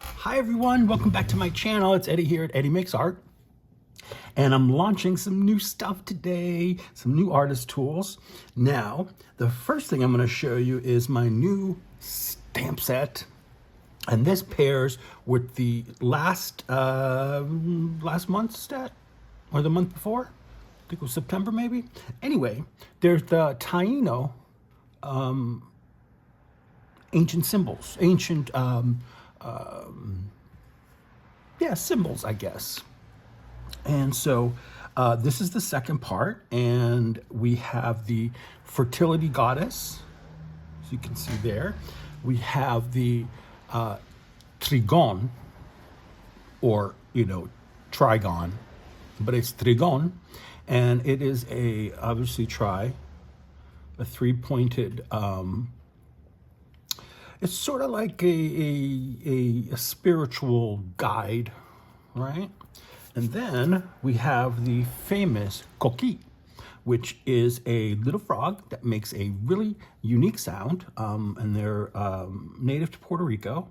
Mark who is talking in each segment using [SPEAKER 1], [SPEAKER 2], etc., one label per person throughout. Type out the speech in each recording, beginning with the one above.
[SPEAKER 1] Hi everyone, welcome back to my channel. It's Eddie here at Eddie Makes Art. And I'm launching some new stuff today, some new artist tools. Now, the first thing I'm going to show you is my new stamp set. And this pairs with the last month's set, or the month before. I think it was September maybe. Anyway, there's the Taino ancient symbols, symbols, I guess. And so this is the second part, and we have the fertility goddess, as you can see there. We have the trigon, or, trigon, but it's trigon, and it is obviously a three-pointed, it's sort of like a spiritual guide, right? And then we have the famous chock, which is a little frog that makes a really unique sound, and they're native to Puerto Rico.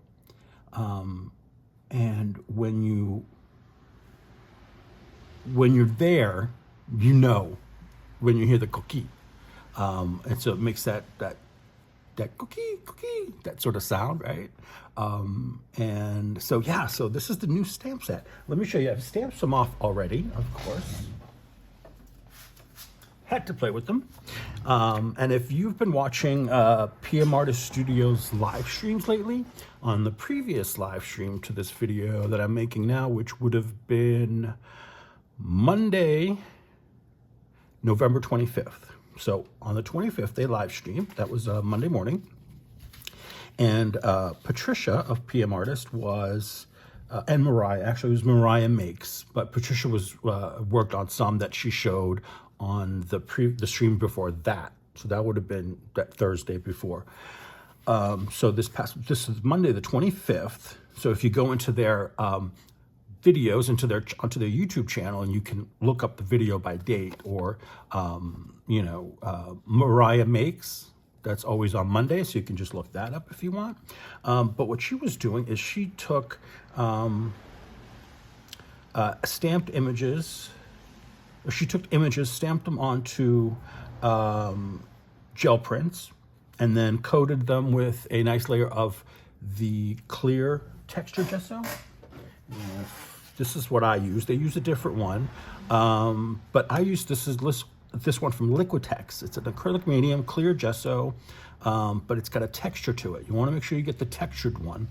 [SPEAKER 1] And when you're there, when you hear the chock, and so it makes that cookie, that sort of sound, right? And so, yeah, so this is the new stamp set. Let me show you. I've stamped some off already, of course. Had to play with them. And if you've been watching PM Artist Studios live streams lately, on the previous live stream to this video that I'm making now, which would have been Monday, November 25th. So on the 25th, they live streamed. That was Monday morning. And Patricia of PM Artist was, and Mariah, actually it was Mariah Makes, but Patricia was worked on some that she showed on the stream before that. So that would have been that Thursday before. So this is Monday the 25th. So if you go into their videos onto their YouTube channel, and you can look up the video by date, or Mariah Makes, that's always on Monday, so you can just look that up if you want. But what she was doing is she took stamped images, or she took images, stamped them onto gel prints, and then coated them with a nice layer of the clear texture gesso. This is what I use. They use a different one, but I use this one from Liquitex. It's an acrylic medium, clear gesso, but it's got a texture to it. You want to make sure you get the textured one,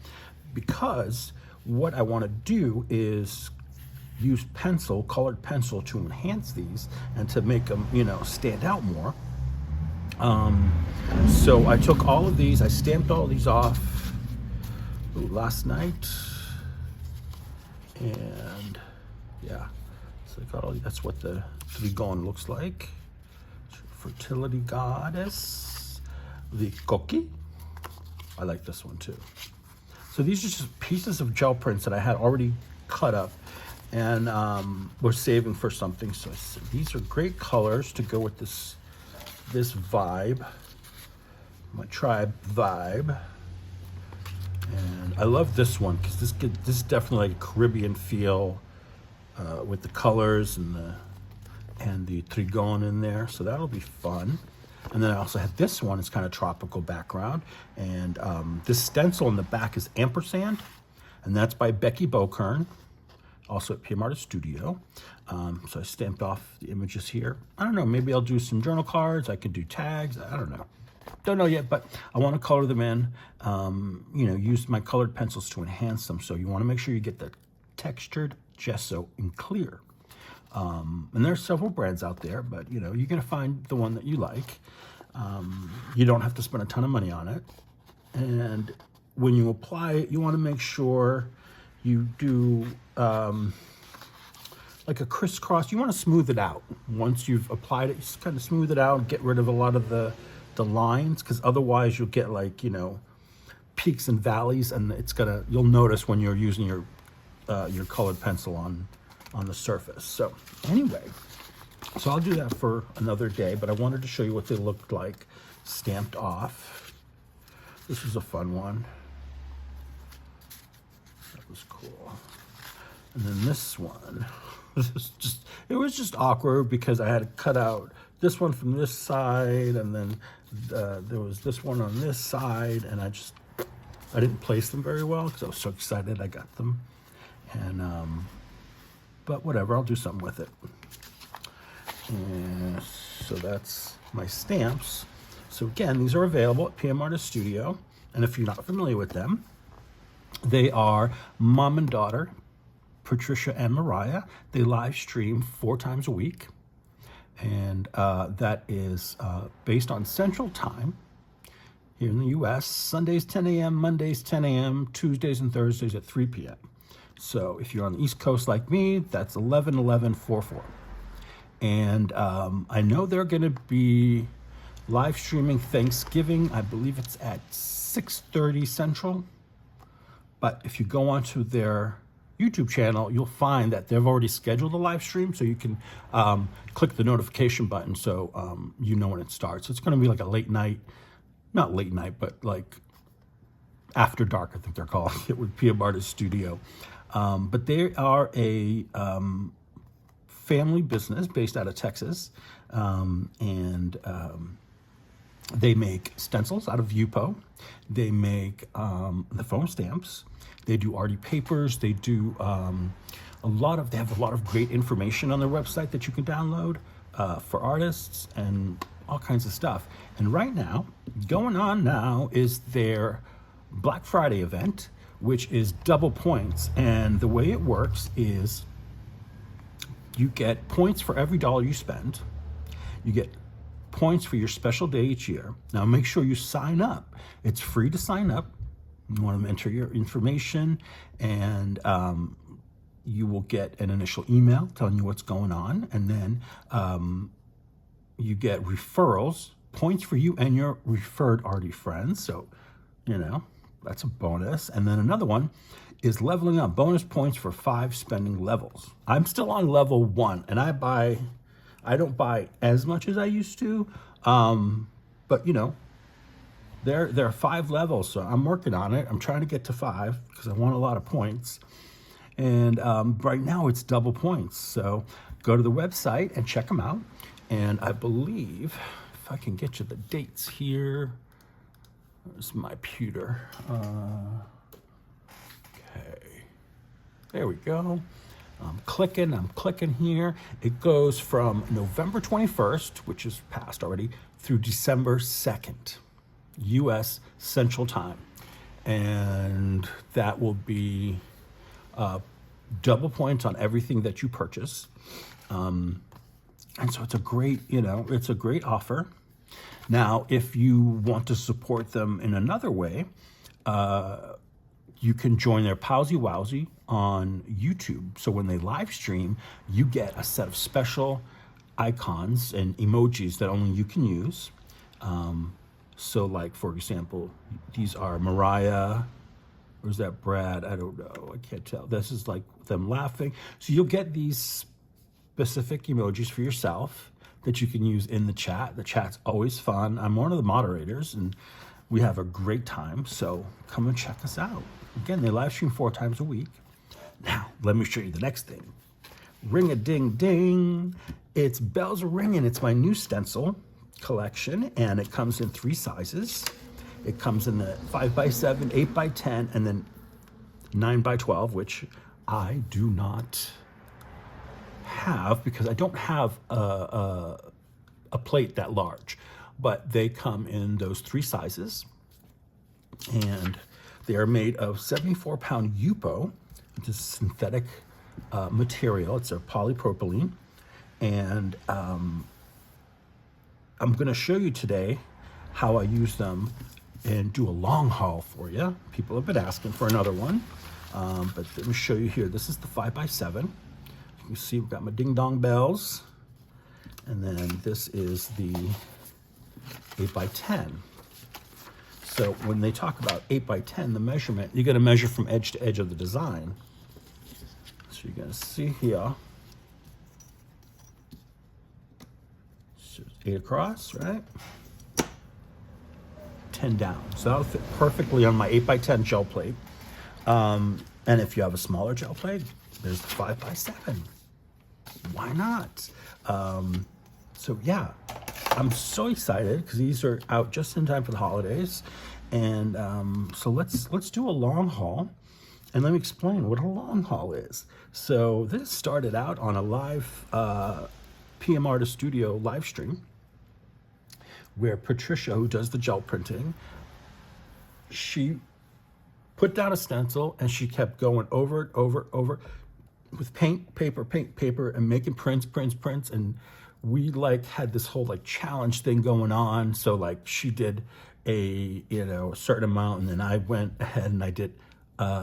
[SPEAKER 1] because what I want to do is use colored pencil to enhance these and to make them, stand out more. So I took all of these, I stamped all these off last night. And yeah, so I got all. That's what the trigon looks like. Fertility goddess, the chock. I like this one too. So these are just pieces of gel prints that I had already cut up, and we're saving for something. So these are great colors to go with this vibe, my tribe vibe. And I love this one because this is definitely like a Caribbean feel with the colors and the trigon in there. So that'll be fun. And then I also have this one. It's kind of tropical background. And this stencil in the back is ampersand, and that's by Becky Bokern, also at PM Artist Studio. So I stamped off the images here. I don't know. Maybe I'll do some journal cards. I could do tags. I don't know. Don't know yet, but I want to color them in, use my colored pencils to enhance them. So you want to make sure you get the textured gesso in clear. And there's several brands out there, but you're going to find the one that you like. You don't have to spend a ton of money on it. And when you apply it, you want to make sure you do like a crisscross. You want to smooth it out. Once you've applied it, just kind of smooth it out, get rid of a lot of the lines, because otherwise you'll get like, peaks and valleys, and you'll notice when you're using your colored pencil on the surface. So anyway, so I'll do that for another day, but I wanted to show you what they looked like stamped off. This is a fun one. was cool. And then this one, it was just awkward because I had to cut out this one from this side, and then there was this one on this side, and I didn't place them very well because I was so excited I got them. And but whatever, I'll do something with it. And so that's my stamps. So again, these are available at PM Artist Studio, and if you're not familiar with them, they are mom and daughter, Patricia and Mariah. They live stream 4 times a week, and that is based on Central Time here in the US. Sundays 10 a.m., Mondays 10 a.m., Tuesdays and Thursdays at 3 p.m. So if you're on the East Coast like me, that's 11-11-4-4. And I know they're going to be live streaming Thanksgiving. I believe it's at 6:30 Central. But if you go onto their YouTube channel, you'll find that they've already scheduled a live stream, so you can click the notification button so you know when it starts. It's going to be like a late night, not late night, but like after dark, I think they're calling it, with PM Artist Studio. But they are a family business based out of Texas, and they make stencils out of Yupo. They make the foam stamps. They do arty papers. They do they have a lot of great information on their website that you can download for artists and all kinds of stuff. And right now, going on now is their Black Friday event, which is double points. And the way it works is you get points for every dollar you spend. You get points for your special day each year. Now make sure you sign up. It's free to sign up. You want to enter your information, and you will get an initial email telling you what's going on. And then you get referrals, points for you and your referred arty friends. So, you know, that's a bonus. And then another one is leveling up, bonus points for 5 spending levels. I'm still on level 1, and I don't buy as much as I used to, but you know, there are 5 levels, so I'm working on it. I'm trying to get to 5 because I want a lot of points, and right now it's double points. So go to the website and check them out. And I believe, if I can get you the dates here, where's my pewter? Okay, there we go. I'm clicking here. It goes from November 21st, which is past already, through December 2nd, US Central Time. And that will be double points on everything that you purchase. And so it's a great offer. Now, if you want to support them in another way, you can join their Powsy Wowsy on YouTube. So when they live stream, you get a set of special icons and emojis that only you can use. So like, for example, these are Mariah, or is that Brad? I don't know, I can't tell. This is like them laughing. So you'll get these specific emojis for yourself that you can use in the chat. The chat's always fun. I'm one of the moderators, and we have a great time, so come and check us out. Again, they live stream 4 times a week. Now, let me show you the next thing. Ring-a-ding-ding. It's Bells-A-Ringin. It's my new stencil collection, and it comes in 3 sizes. It comes in the 5x7, 8x10, and then 9x12, which I do not have because I don't have a plate that large. But they come in those 3 sizes, and they are made of 74-pound Yupo, which is synthetic material. It's a polypropylene, and I'm going to show you today how I use them and do a long haul for you. People have been asking for another one, but let me show you here. This is the 5x7. You can see we've got my ding dong bells, and then this is the 8x10. So when they talk about 8x10, the measurement, you're going to measure from edge to edge of the design. So you're going to see here, so 8 across, right? 10 down. So that'll fit perfectly on my 8x10 gel plate. And if you have a smaller gel plate, there's the 5x7. Why not? So yeah, I'm so excited because these are out just in time for the holidays. And so let's do a long haul. And let me explain what a long haul is. So this started out on a live PM Artist Studio live stream where Patricia, who does the gel printing, she put down a stencil and she kept going over it, over with paint, paper, and making prints. And we like had this whole like challenge thing going on. So like she did a certain amount, and then I went ahead and I did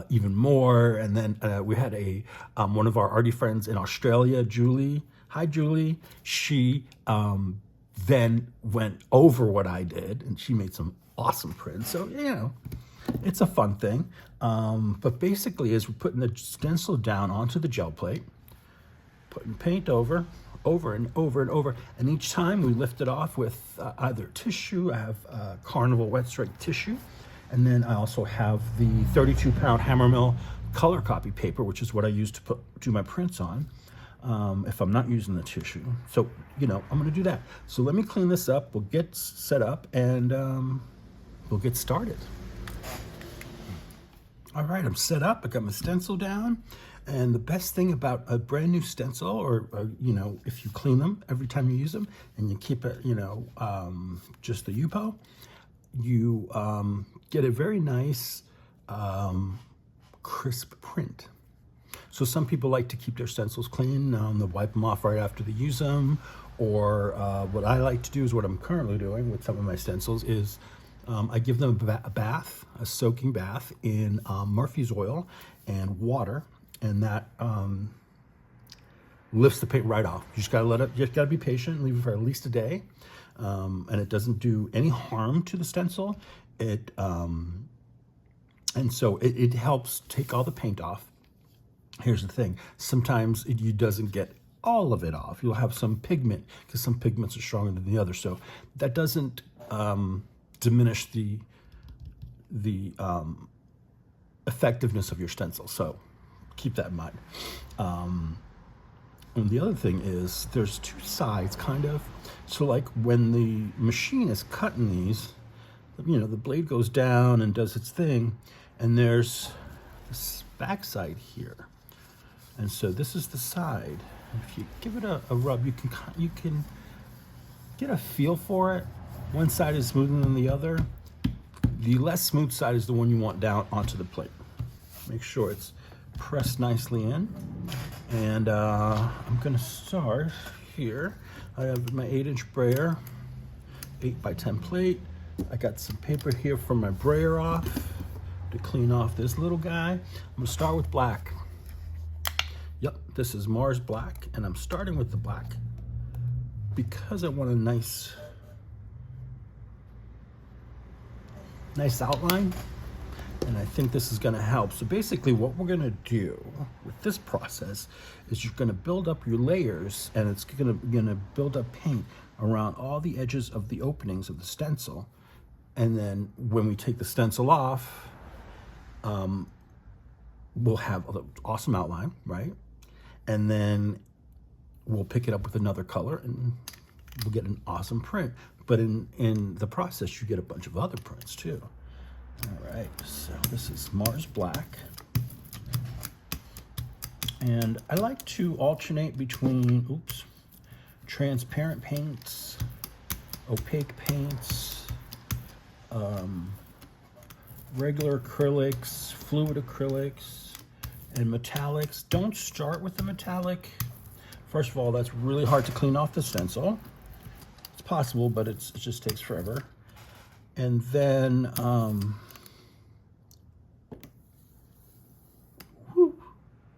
[SPEAKER 1] even more. And then we had a one of our arty friends in Australia, Julie. Hi, Julie. She then went over what I did, and she made some awesome prints. So it's a fun thing. But basically, as we're putting the stencil down onto the gel plate, putting paint over and over, and each time we lift it off with either tissue. I have Carnival Wet Strike tissue, and then I also have the 32-pound Hammermill color copy paper, which is what I use to do my prints on if I'm not using the tissue. So I'm going to do that. So let me clean this up. We'll get set up, and we'll get started. All right, I'm set up. I got my stencil down. And the best thing about a brand new stencil, or if you clean them every time you use them, and you keep it, just the Yupo, you get a very nice, crisp print. So some people like to keep their stencils clean. They'll wipe them off right after they use them. Or what I like to do is what I'm currently doing with some of my stencils is I give them a soaking bath in Murphy's oil and water. And that lifts the paint right off. You just gotta let it. You just gotta be patient and leave it for at least a day, and it doesn't do any harm to the stencil. And so it helps take all the paint off. Here's the thing: sometimes it doesn't get all of it off. You'll have some pigment because some pigments are stronger than the other. So that doesn't diminish the effectiveness of your stencil. So keep that in mind. And the other thing is there's two sides kind of. So like when the machine is cutting these, the blade goes down and does its thing, and there's this back side here. And so this is the side. If you give it a rub, you can get a feel for it. One side is smoother than the other. The less smooth side is the one you want down onto the plate. Make sure it's pressed nicely in. And I'm gonna start here. I have my 8-inch brayer, 8x10 plate. I got some paper here from my brayer off to clean off this little guy. I'm gonna start with black. Yep, this is Mars Black, and I'm starting with the black because I want a nice outline, and I think this is going to help. So basically what we're going to do with this process is you're going to build up your layers, and it's going to build up paint around all the edges of the openings of the stencil. And then when we take the stencil off, we'll have an awesome outline, right? And then we'll pick it up with another color and we'll get an awesome print. But in the process, you get a bunch of other prints too. All right, so this is Mars Black. And I like to alternate between, transparent paints, opaque paints, regular acrylics, fluid acrylics, and metallics. Don't start with the metallic. First of all, that's really hard to clean off the stencil. It's possible, but it just takes forever. And then,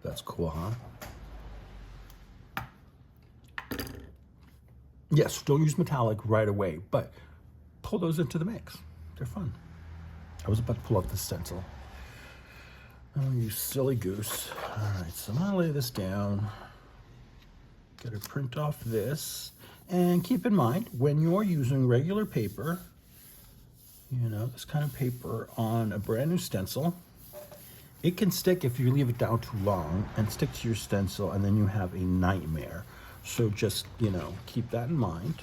[SPEAKER 1] that's cool, huh? Yes, don't use metallic right away, but pull those into the mix. They're fun. I was about to pull out the stencil. Oh, you silly goose. All right, so I'm gonna lay this down. Get a print off this. And keep in mind, when you're using regular paper, this kind of paper on a brand new stencil, It can stick if you leave it down too long and stick to your stencil, and then you have a nightmare. So just, you know, keep that in mind.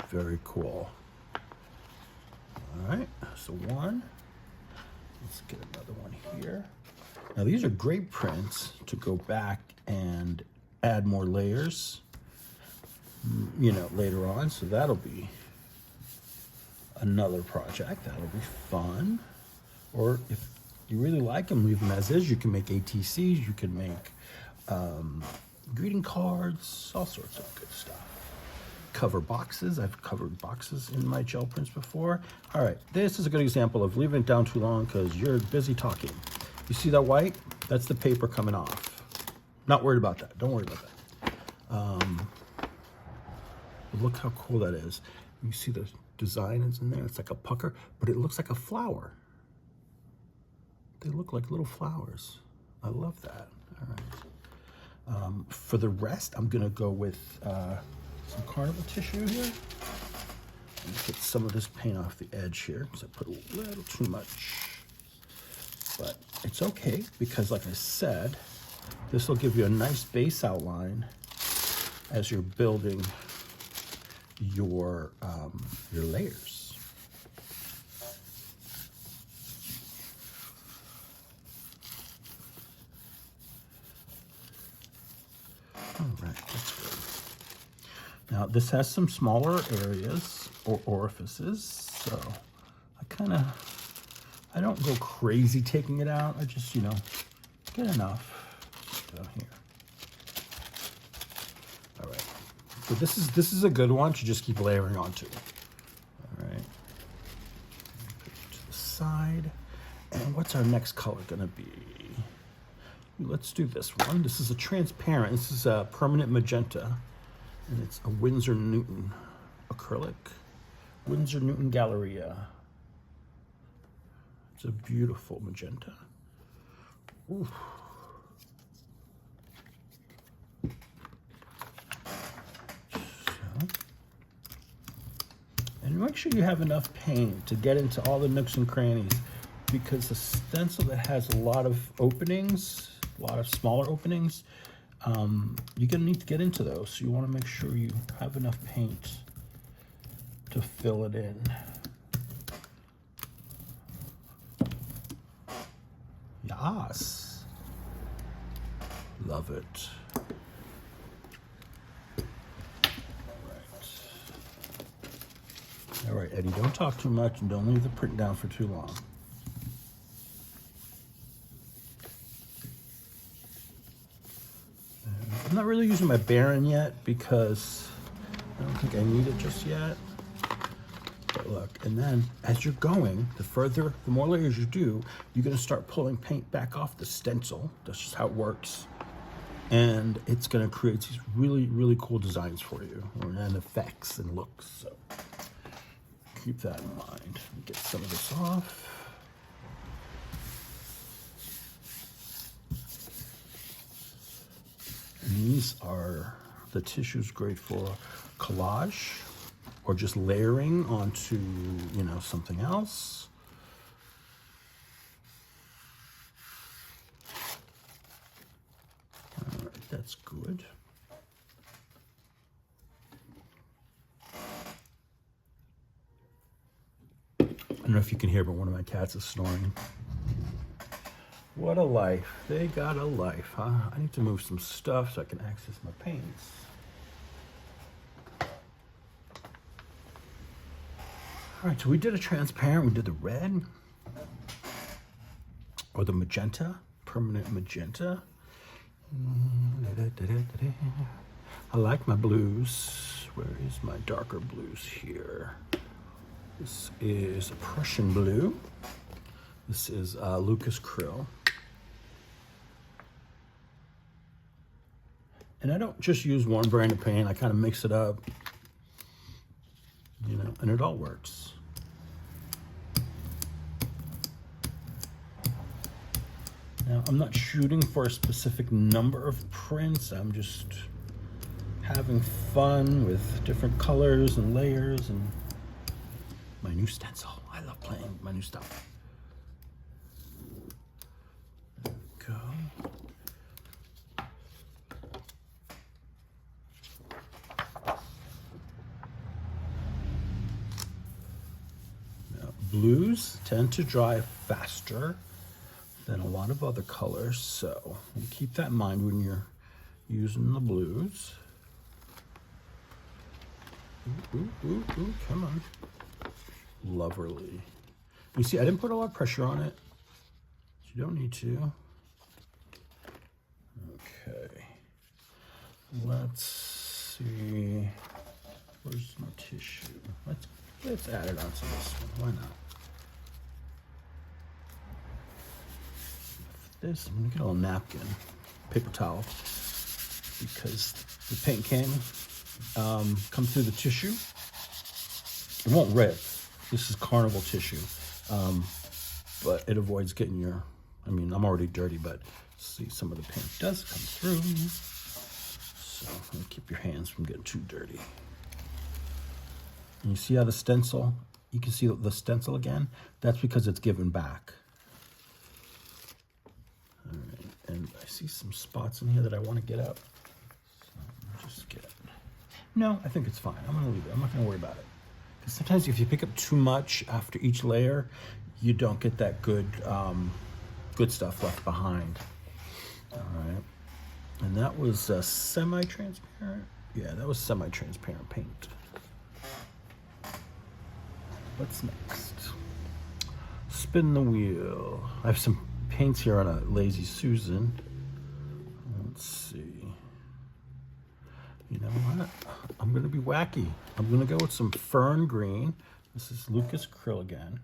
[SPEAKER 1] Very cool. All right, so one. Let's get another one here. Now these are great prints to go back and add more layers, you know, later on. So that'll be another project. That'll be fun. Or if you really like them, leave them as is. You can make ATCs, you can make greeting cards, all sorts of good stuff. Cover boxes. I've covered boxes in my gel prints before. All right, this is a good example of leaving it down too long because you're busy talking. You see that white? That's the paper coming off. Not worried about that. Don't worry about that. Look how cool that is. You see the design is in there. It's like a pucker, but it looks like a flower. They look like little flowers. I love that. All right. For the rest, I'm gonna go with some carnival tissue here. And get some of this paint off the edge here because I put a little too much. But it's okay because, like I said, this will give you a nice base outline as you're building your layers. All right, that's good. Now this has some smaller areas or orifices, so I don't go crazy taking it out. I just, you know, get enough down here. All right. So this is a good one to just keep layering onto. All right. Put it to the side. And what's our next color gonna be? Let's do this one. This is a transparent. This is a permanent magenta, and it's a Winsor Newton acrylic. Winsor Newton Galleria. It's a beautiful magenta. Ooh. So, and make sure you have enough paint to get into all the nooks and crannies, because the stencil that has a lot of openings, a lot of smaller openings, you're gonna need to get into those. So you wanna make sure you have enough paint to fill it in. Yes. Love it. All right, Eddie, don't talk too much and don't leave the print down for too long. I'm not really using my Baron yet because I don't think I need it just yet. But look, and then as you're going, the more layers you do, you're gonna start pulling paint back off the stencil. That's just how it works. And it's gonna create these really, really cool designs for you, and effects and looks. So keep that in mind. Get some of this off. And these are the tissues great for collage or just layering onto, you know, something else. All right, that's good. I don't know if you can hear, but one of my cats is snoring. What a life. They got a life, huh? I need to move some stuff so I can access my paints. All right, so we did a transparent, we did the red, or the magenta, permanent magenta. I like my blues. Where is my darker blues here? This is a Prussian blue. This is Lucas Krill. And I don't just use one brand of paint, I kind of mix it up, you know, and it all works. Now, I'm not shooting for a specific number of prints, I'm just having fun with different colors and layers and my new stencil. I love playing with my new stuff. There we go. Now, blues tend to dry faster than a lot of other colors, so keep that in mind when you're using the blues. Ooh, come on. Lovely. You see, I didn't put a lot of pressure on it. You don't need to. Okay. Let's see. Where's my tissue? Let's add it onto this one. Why not? This, I'm gonna get a little napkin, paper towel, because the paint can come through the tissue. It won't rip. This is carnival tissue, but it avoids getting your, I mean, I'm already dirty, but see, some of the paint does come through. So keep your hands from getting too dirty. And you see how the stencil, you can see the stencil again? That's because it's given back. All right, and I see some spots in here that I want to get up. So just get it. No, I think it's fine. I'm gonna leave it. I'm not gonna worry about it. Because sometimes if you pick up too much after each layer, you don't get that good, good stuff left behind. All right, and that was semi-transparent. Yeah, that was semi-transparent paint. What's next? Spin the wheel. I have some paints here on a Lazy Susan. Let's see. You know what? I'm gonna be wacky. I'm gonna go with some fern green. This is Lucas Krill again.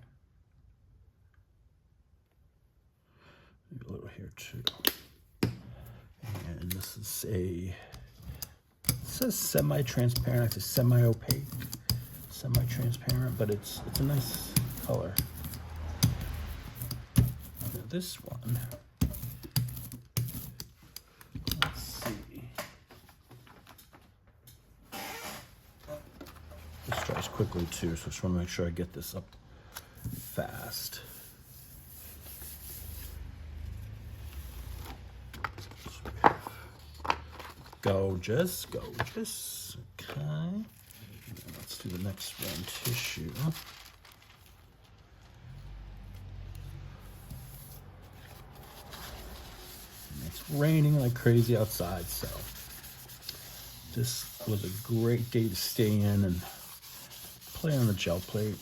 [SPEAKER 1] Maybe a little here too. And this is it says semi-transparent. It's a semi-opaque, semi-transparent, but it's a nice color. Now this one, let's see. This dries quickly too, so I just want to make sure I get this up fast. Gorgeous, gorgeous. Okay. And let's do the next one, tissue. And it's raining like crazy outside, so this was a great day to stay in and play on the gel plate.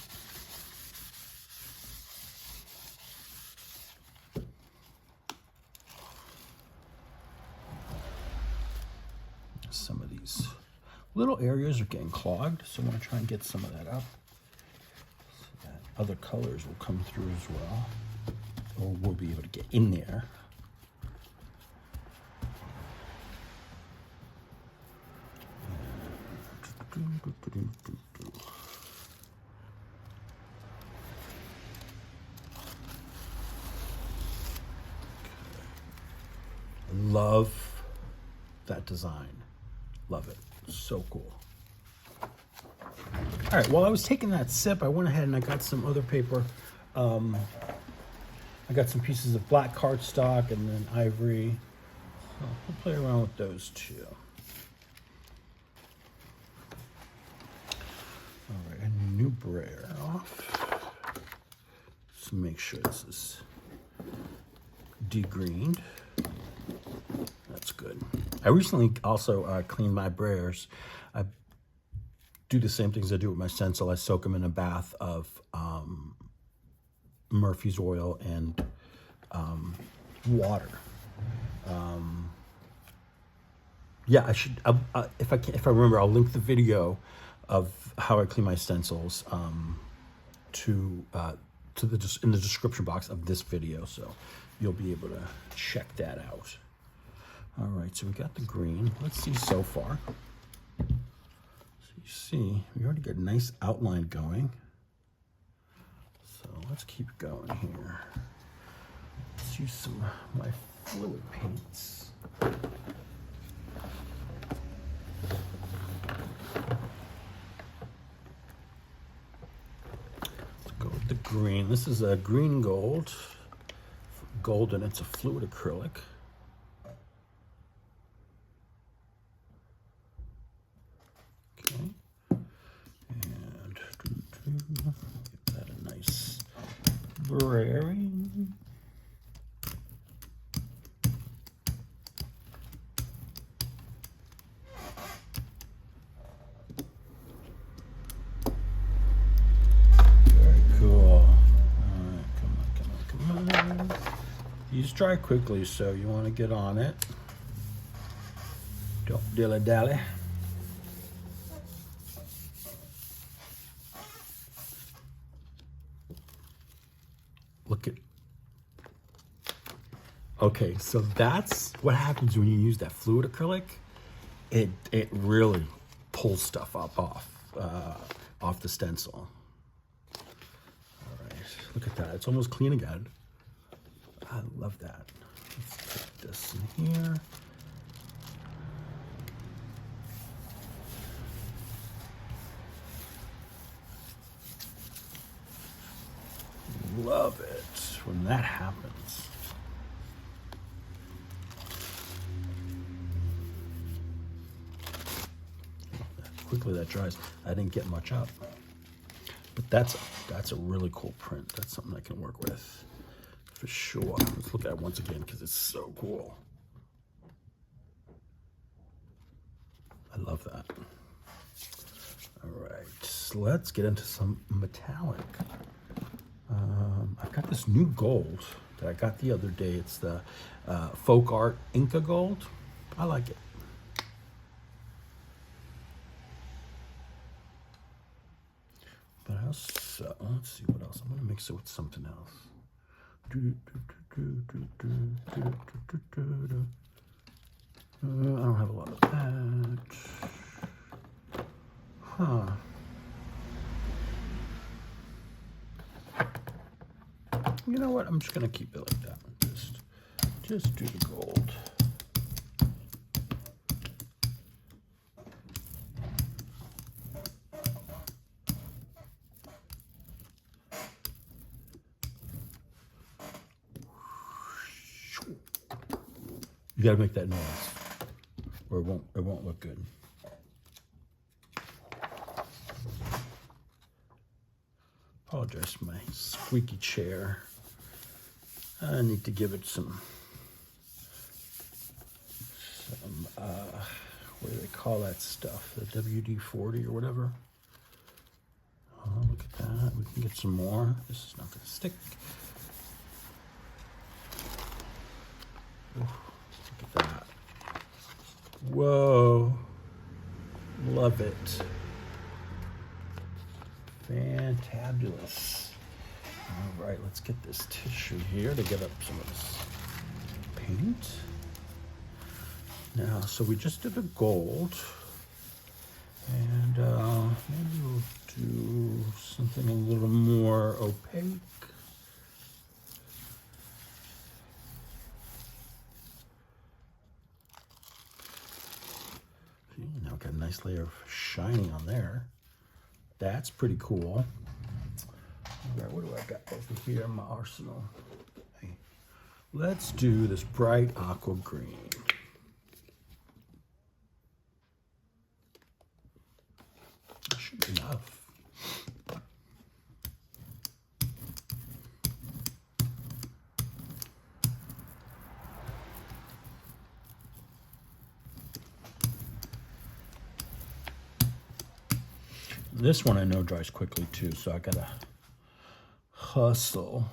[SPEAKER 1] Some of these little areas are getting clogged, so I want to try and get some of that up so that other colors will come through as well, or we'll be able to get in there. Love that design. Love it. So cool. All right, while I was taking that sip, I went ahead and I got some other paper. I got some pieces of black cardstock and then ivory. So we'll play around with those too. All right, a new brayer off. Just make sure this is degreened. That's good. I recently also cleaned my brayers. I do the same things I do with my stencil. I soak them in a bath of Murphy's oil and water. Yeah, I should. If I remember, I'll link the video of how I clean my stencils in the description box of this video, so you'll be able to check that out. All right, so we got the green. Let's see so far. So you see, we already got a nice outline going. So let's keep going here. Let's use some of my fluid paints. green. This is a green gold. Golden, it's a fluid acrylic. Okay. And give that a nice braying. Very cool. All right, come on. These dry quickly, so you want to get on it. Don't dilly-dally. Look at. Okay, so that's what happens when you use that fluid acrylic. It really pulls stuff up off the stencil. All right, look at that. It's almost clean again. I love that. Let's put this in here. Love it when that happens. Quickly that dries. I didn't get much up, but that's a really cool print. That's something I can work with for sure. Let's look at it once again because it's so cool. I love that. All right, so let's get into some metallic. I've got this new gold that I got the other day. It's the Folk Art Inca Gold. I like it. But also, let's see what else. I'm going to mix it with something else. I don't have a lot of that. Huh. You know what? I'm just gonna keep it like that. Just do the gold. You gotta make that noise, or it won't look good. Apologize for my squeaky chair. I need to give it some what do they call that stuff? The WD-40 or whatever. Oh, look at that. We can get some more. This is not gonna stick. Ooh, look at that. Whoa. Love it. Fantabulous. All right, let's get this tissue here to get up some of this paint. Now, so we just did a gold, and maybe we'll do something a little more opaque. See, now we've got a nice layer of shiny on there. That's pretty cool. All right, what do I got over here in my arsenal? Hey, let's do this bright aqua green. That should be enough. This one I know dries quickly too, so I gotta hustle.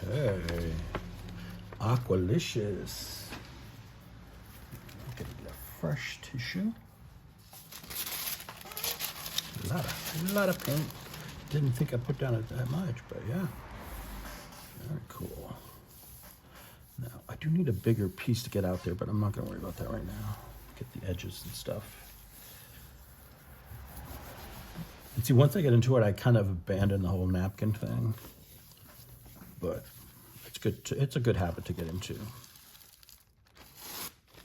[SPEAKER 1] Okay, Aqualicious. Fresh tissue. A lot of paint. Didn't think I put down that much, but yeah. Very cool. Now, I do need a bigger piece to get out there, but I'm not gonna worry about that right now. Get the edges and stuff. And see, once I get into it, I kind of abandon the whole napkin thing. But it's good. It's a good habit to get into.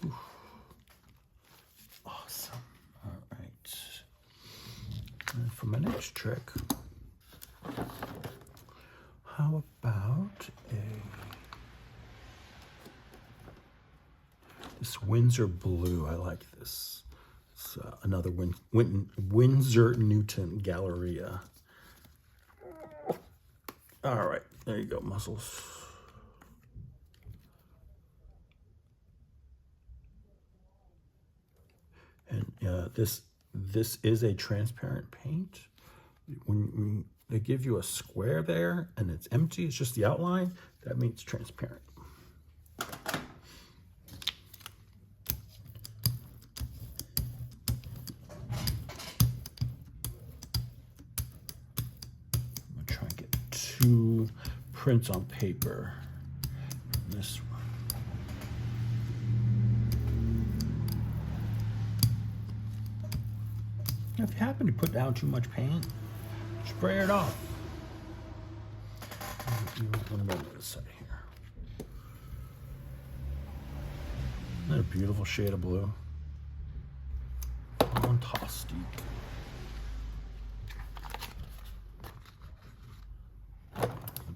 [SPEAKER 1] Ooh. Awesome. All right. And for my next trick, how about this Windsor blue? I like this. It's another Winsor Newton Galleria. All right, there you go, muscles. And this is a transparent paint. When they give you a square there and it's empty, it's just the outline, that means transparent. I'm gonna try and get 2 prints on paper. This one. If you happen to put down too much paint, spray it off. What about this side here? Isn't that a beautiful shade of blue? Fantastic.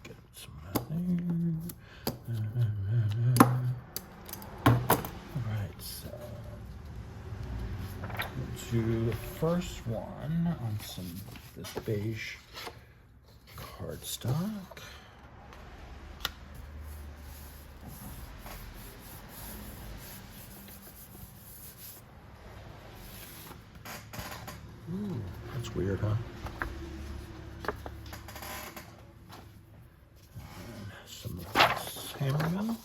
[SPEAKER 1] Get some of that there. All right, so we'll do the first one on this beige cardstock. Ooh, that's weird, huh? And some of this hammermill.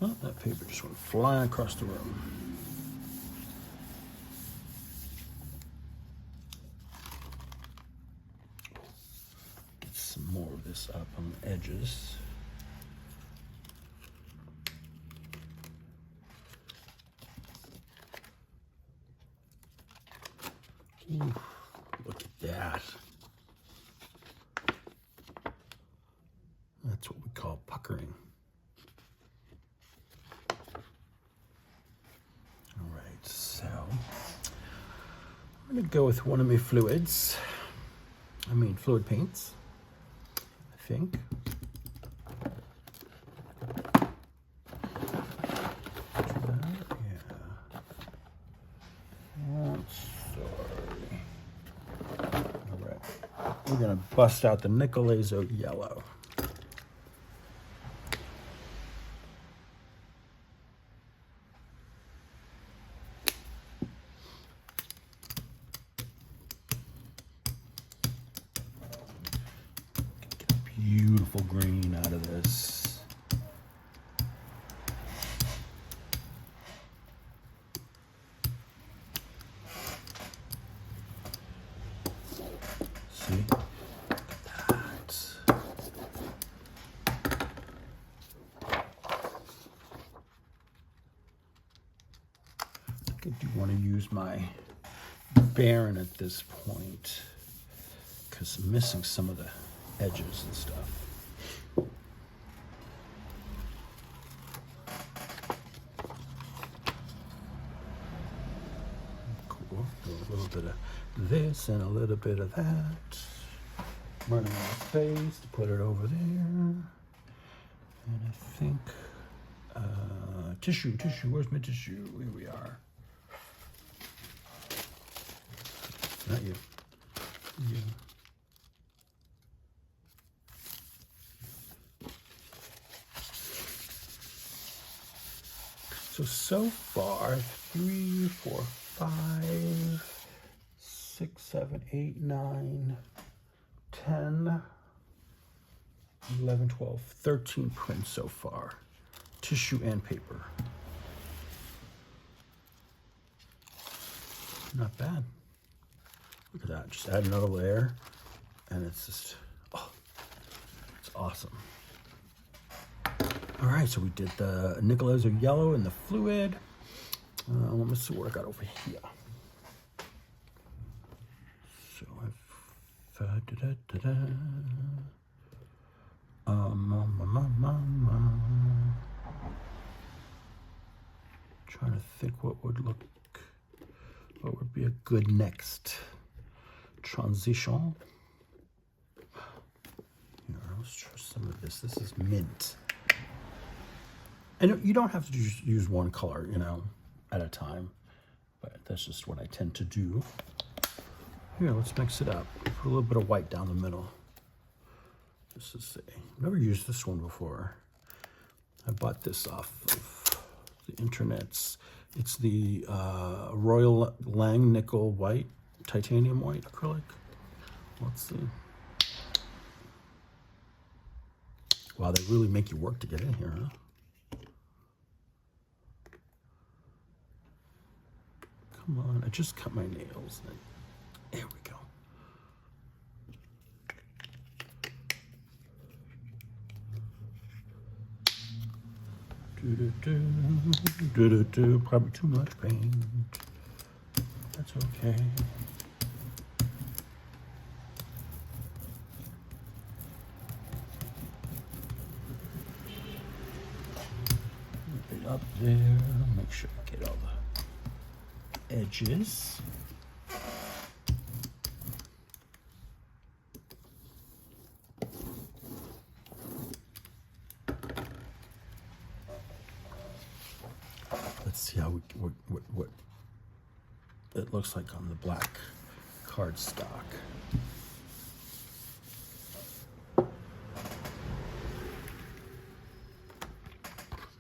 [SPEAKER 1] Oh, that paper just went flying across the room. Get some more of this up on the edges. Ooh, look at that. That's what we call puckering. All right, so I'm going to go with one of my fluid paints, I think. We're going to bust out the Nicolazo yellow. Get a beautiful green out of this. See? I do want to use my Baron at this point because I'm missing some of the edges and stuff. Cool. A little bit of this and a little bit of that. Running out of space to put it over there. And I think tissue. Where's my tissue? Here we are. Not you. You. So far, 3, 4, 5, 6, 7, 8, 9, 10, 11, 12, 13 prints so far. Tissue and paper. Not bad. Look at that, just add another layer and it's just, oh, it's awesome. All right, so we did the Nicolazo yellow and the fluid. Let me see what I got over here. So I've trying to think what would be a good next transition. Here, let's try some of this. This is mint. And you don't have to just use one color, you know, at a time, but that's just what I tend to do. Here, let's mix it up. Put a little bit of white down the middle. This is I've never used this one before. I bought this off of the internets. It's the Royal Lang Nickel White, Titanium White acrylic. Let's see. Wow, they really make you work to get in here, huh? Come on, I just cut my nails. There we go. Probably too much paint. That's okay. Right up there. Make sure I get all the edges. Let's see how what it looks like on the black cardstock.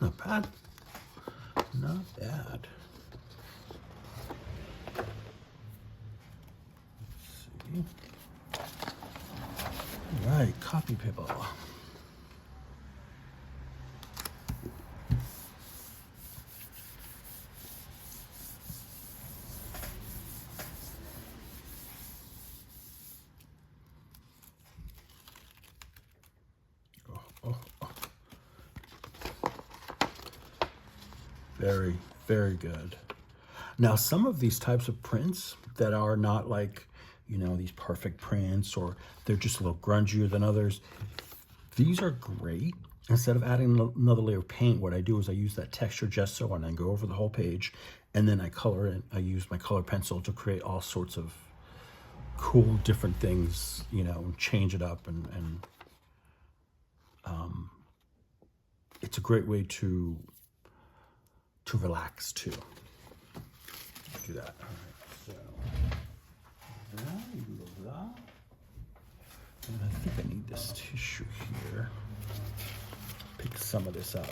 [SPEAKER 1] Not bad. Not bad. Let's see. All right, copy paper. Very, very good. Now, some of these types of prints that are not like, you know, these perfect prints, or they're just a little grungier than others, these are great. Instead of adding another layer of paint, what I do is I use that texture gesso and then go over the whole page, and then I color it. I use my color pencil to create all sorts of cool different things, you know, and change it up, and it's a great way to relax too. Do that. All right. So and I think I need this tissue here. Pick some of this up.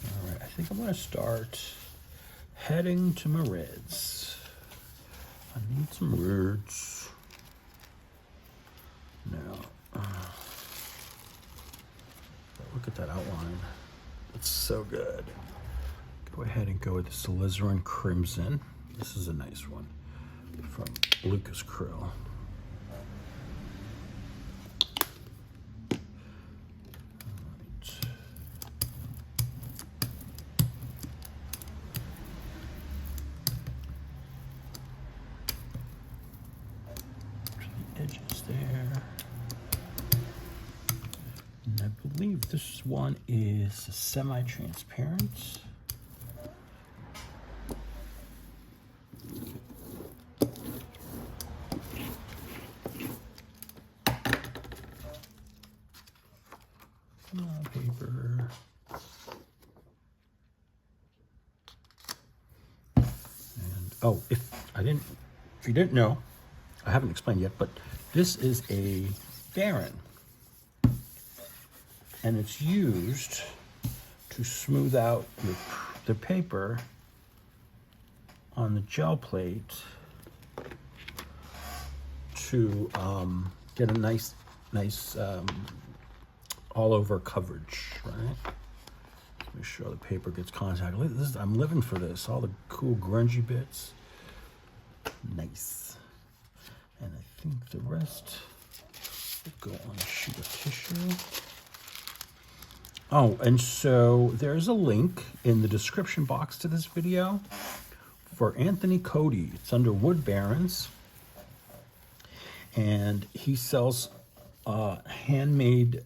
[SPEAKER 1] All right. I think I'm going to start heading to my reds. I need some reds. Now, look at that outline. It's so good. Go ahead and go with this alizarin crimson. This is a nice one from Lucas Krill. Edges there. And I believe this one is semi-transparent. Paper. And oh, if you didn't know, I haven't explained yet, but this is a Baron, and it's used to smooth out the paper on the gel plate to get a nice all over coverage, right? Make sure the paper gets contact. Look at this, I'm living for this. All the cool grungy bits. Nice. And I think the rest Go on a sheet of tissue. Oh, and so there's a link in the description box to this video for Anthony Cody. It's under Wood Barons, and he sells his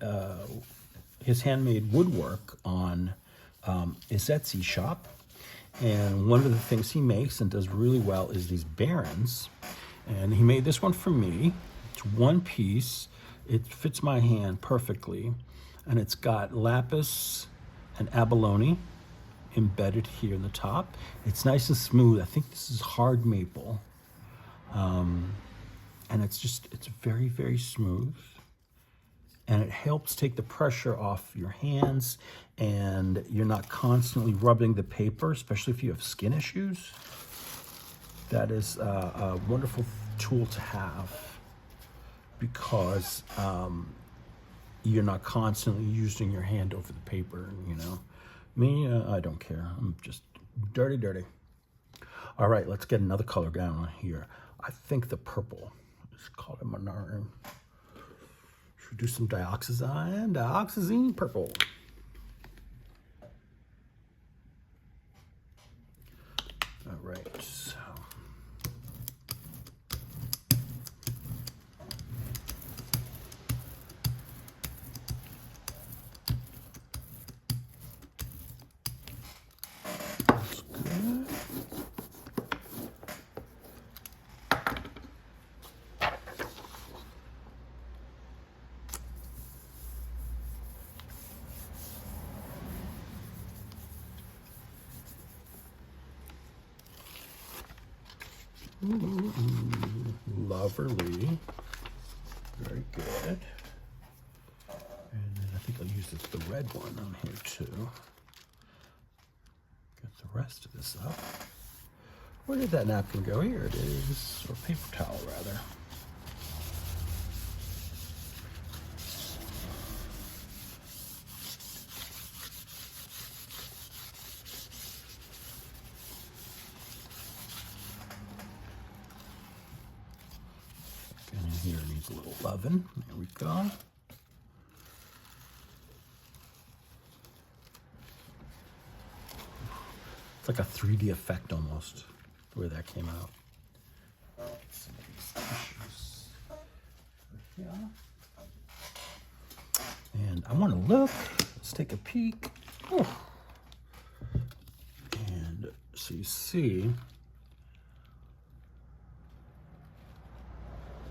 [SPEAKER 1] handmade woodwork on his Etsy shop. And one of the things he makes and does really well is these barons. And he made this one for me. It's one piece. It fits my hand perfectly. And it's got lapis and abalone embedded here in the top. It's nice and smooth. I think this is hard maple. And it's very, very smooth. And it helps take the pressure off your hands, and you're not constantly rubbing the paper, especially if you have skin issues. That is a wonderful tool to have, because you're not constantly using your hand over the paper, you know. Me, I don't care. I'm just dirty. All right, let's get another color down on here. I think the purple is called a Monarch. Should we do some dioxazine purple. All right, so. That's good. Ooh, lovely. Very good. And then I think I'll use the red one on here too. Get the rest of this up. Where did that napkin go? Here it is. Or paper towel, rather. Here needs a little loving. There we go. It's like a 3D effect almost, the way that came out. Some of these tissues over here. And I want to look. Let's take a peek. Oh. And so you see,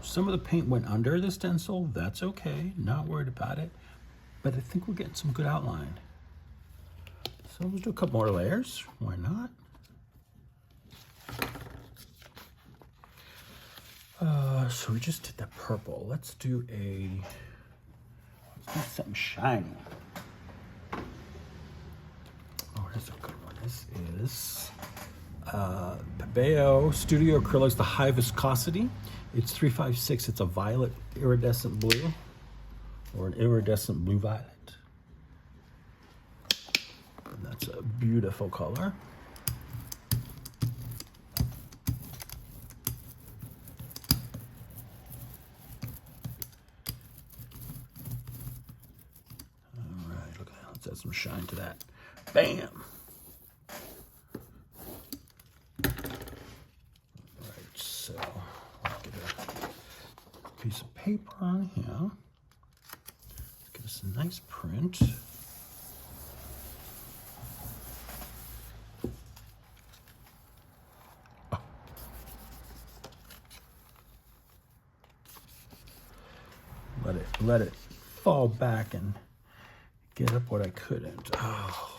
[SPEAKER 1] some of the paint went under the stencil. That's okay. Not worried about it. But I think we're getting some good outline. So let's do a couple more layers. Why not? So we just did that purple. Let's do something shiny. Oh, here's a good one. This is Pebeo Studio Acrylics, the High Viscosity. It's 356. It's a violet iridescent blue, or an iridescent blue violet. And that's a beautiful color. All right, look at that. Let's add some shine to that. Bam! Piece of paper on here. Let's get us a nice print. Oh. Let it fall back and get up what I couldn't. Oh,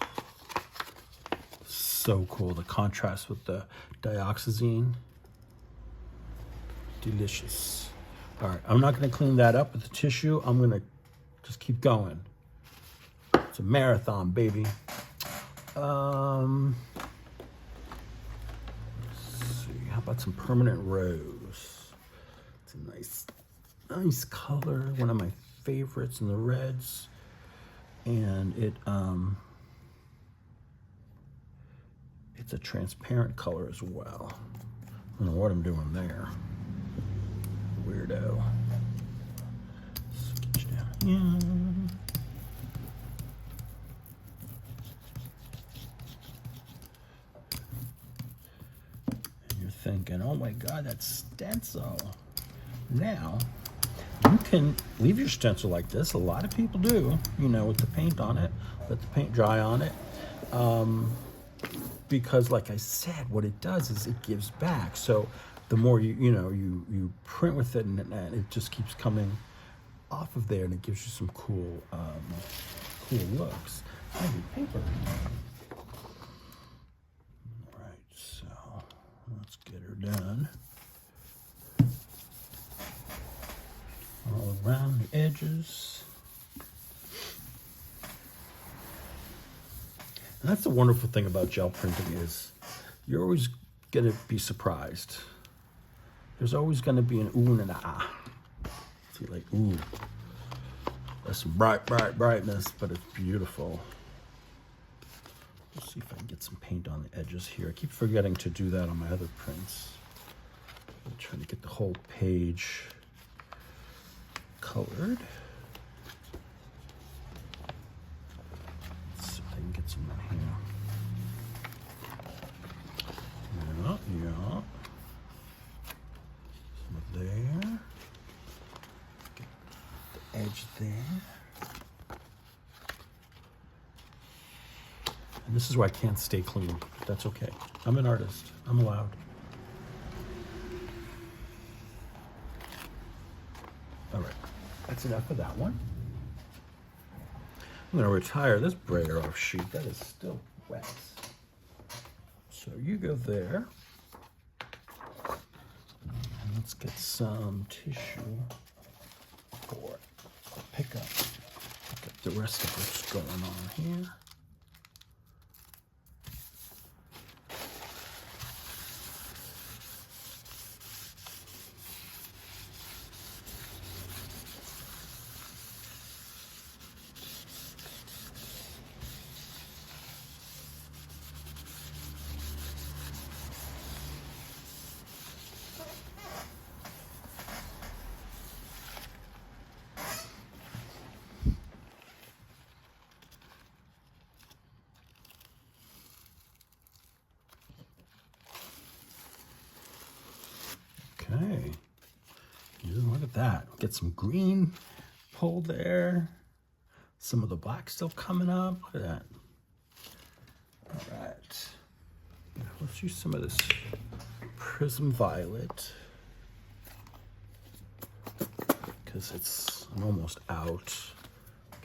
[SPEAKER 1] so cool. The contrast with the dioxazine. Delicious. All right, I'm not going to clean that up with the tissue. I'm going to just keep going. It's a marathon, baby. Let's see. How about some permanent rose? It's a nice color. One of my favorites in the reds. And it's a transparent color as well. I don't know what I'm doing there. Weirdo. Yeah. You're thinking, oh my God, that's stencil. Now, you can leave your stencil like this. A lot of people do, you know, with the paint on it. Let the paint dry on it. Because like I said, what it does is it gives back. So the more you print with it, and it just keeps coming off of there, and it gives you some cool looks. I need paper. All right, so let's get her done. All around the edges. And that's the wonderful thing about gel printing is you're always going to be surprised. There's always going to be an ooh and an ah. See, like, ooh, that's some brightness, but it's beautiful. Let's see if I can get some paint on the edges here. I keep forgetting to do that on my other prints. I'm trying to get the whole page colored. Let's see if I can get some in here. Yeah. Some there. Get the edge there. And this is where I can't stay clean, but that's okay. I'm an artist. I'm allowed. All right, that's enough of that one. I'm gonna retire this brayer off sheet. That is still wet. So you go there. And let's get some tissue for it. I'll pick up the rest of what's going on here. Okay, look at that. Get some green pulled there. Some of the black still coming up. Look at that. All right. Now let's use some of this Prism Violet because I'm almost out.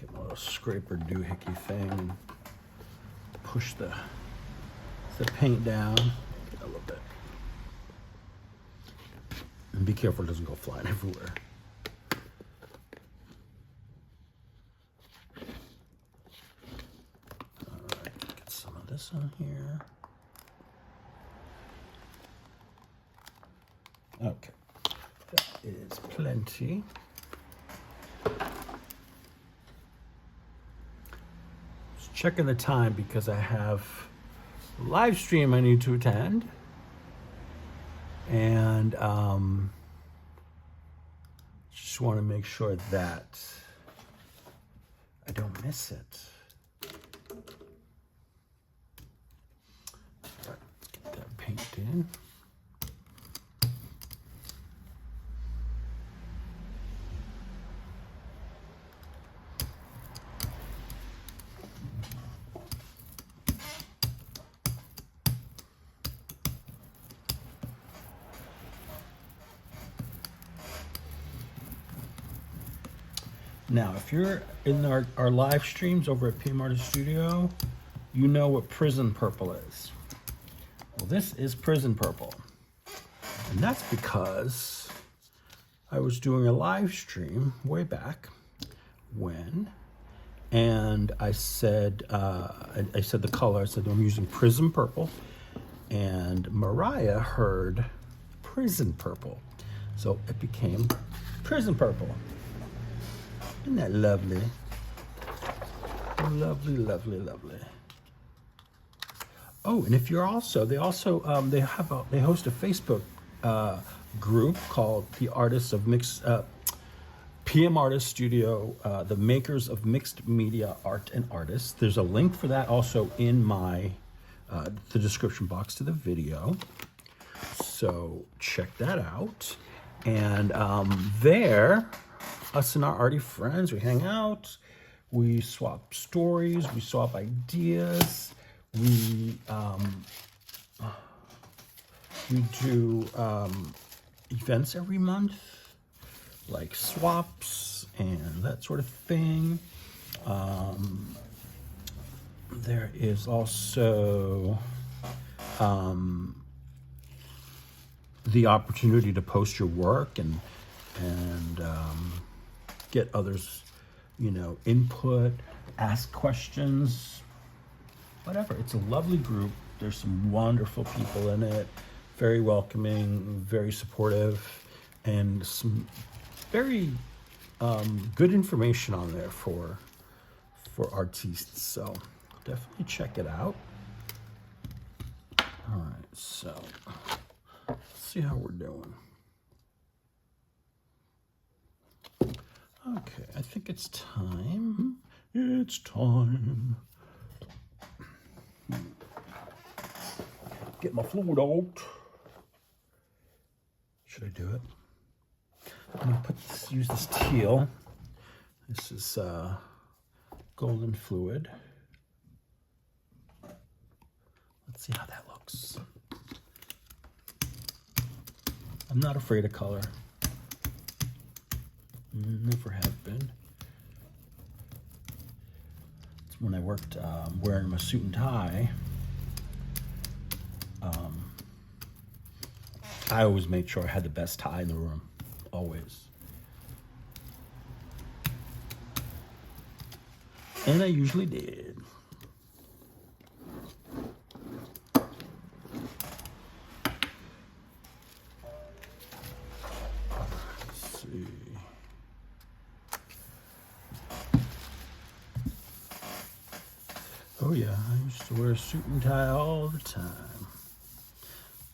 [SPEAKER 1] Get my little scraper doohickey thing and push the paint down. Get a little bit. And be careful it doesn't go flying everywhere. All right, get some of this on here. Okay, that is plenty. Just checking the time because I have a live stream I need to attend. And just want to make sure that I don't miss it. All right, get that paint in. Now, if you're in our live streams over at PM Artist Studio, you know what Prison Purple is. Well, this is Prison Purple. And that's because I was doing a live stream way back when, and I said the color, I said I'm using Prison Purple, and Mariah heard Prison Purple. So it became Prison Purple. Isn't that lovely? Lovely, lovely, lovely. Oh, and if you're also, they host a Facebook group called the Artists of Mixed, PM Artist Studio, the makers of mixed media art and artists. There's a link for that also in my the description box to the video. So check that out. And there, us and our arty friends, we hang out, we swap stories, we swap ideas, we do events every month, like swaps and that sort of thing. There is also the opportunity to post your work and get others, you know, input, ask questions, whatever. It's a lovely group. There's some wonderful people in it, very welcoming, very supportive, and some very good information on there for artists. So definitely check it out. All right, so let's see how we're doing. Okay, I think it's time. It's time. Get my fluid out. Should I do it? I'm gonna use this teal. This is golden fluid. Let's see how that looks. I'm not afraid of color. Never have been. It's when I worked wearing my suit and tie. I always made sure I had the best tie in the room. Always. And I usually did. Let's see. Oh yeah, I used to wear a suit and tie all the time.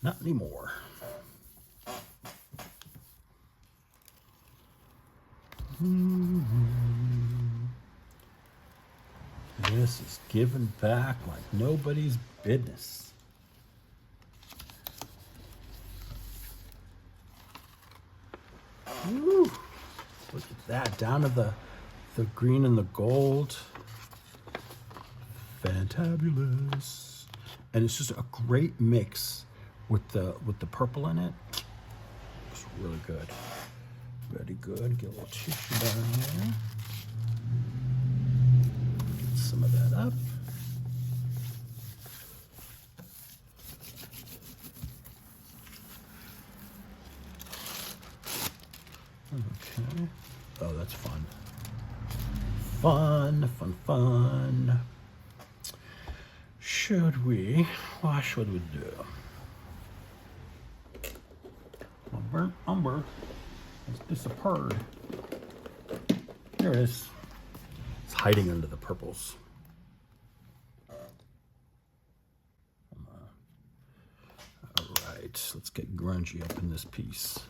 [SPEAKER 1] Not anymore. This is giving back like nobody's business. Woo. Look at that, down to the green and the gold. Fantabulous. And it's just a great mix with the purple in it. It's really good. Very good. Get a little tissue down here. Get some of that up. Okay. Oh, that's fun. Fun. Should we? What should we do? Burnt umber has disappeared. There it is. It's hiding under the purples. All right, let's get grungy up in this piece.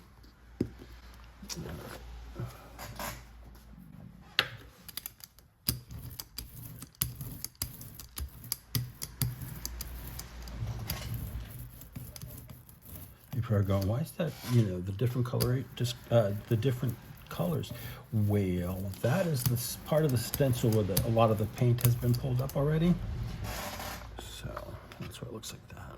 [SPEAKER 1] Are going, why is that, you know, the different color, just the different colors? Well, that is this part of the stencil where a lot of the paint has been pulled up already. So that's what it looks like that.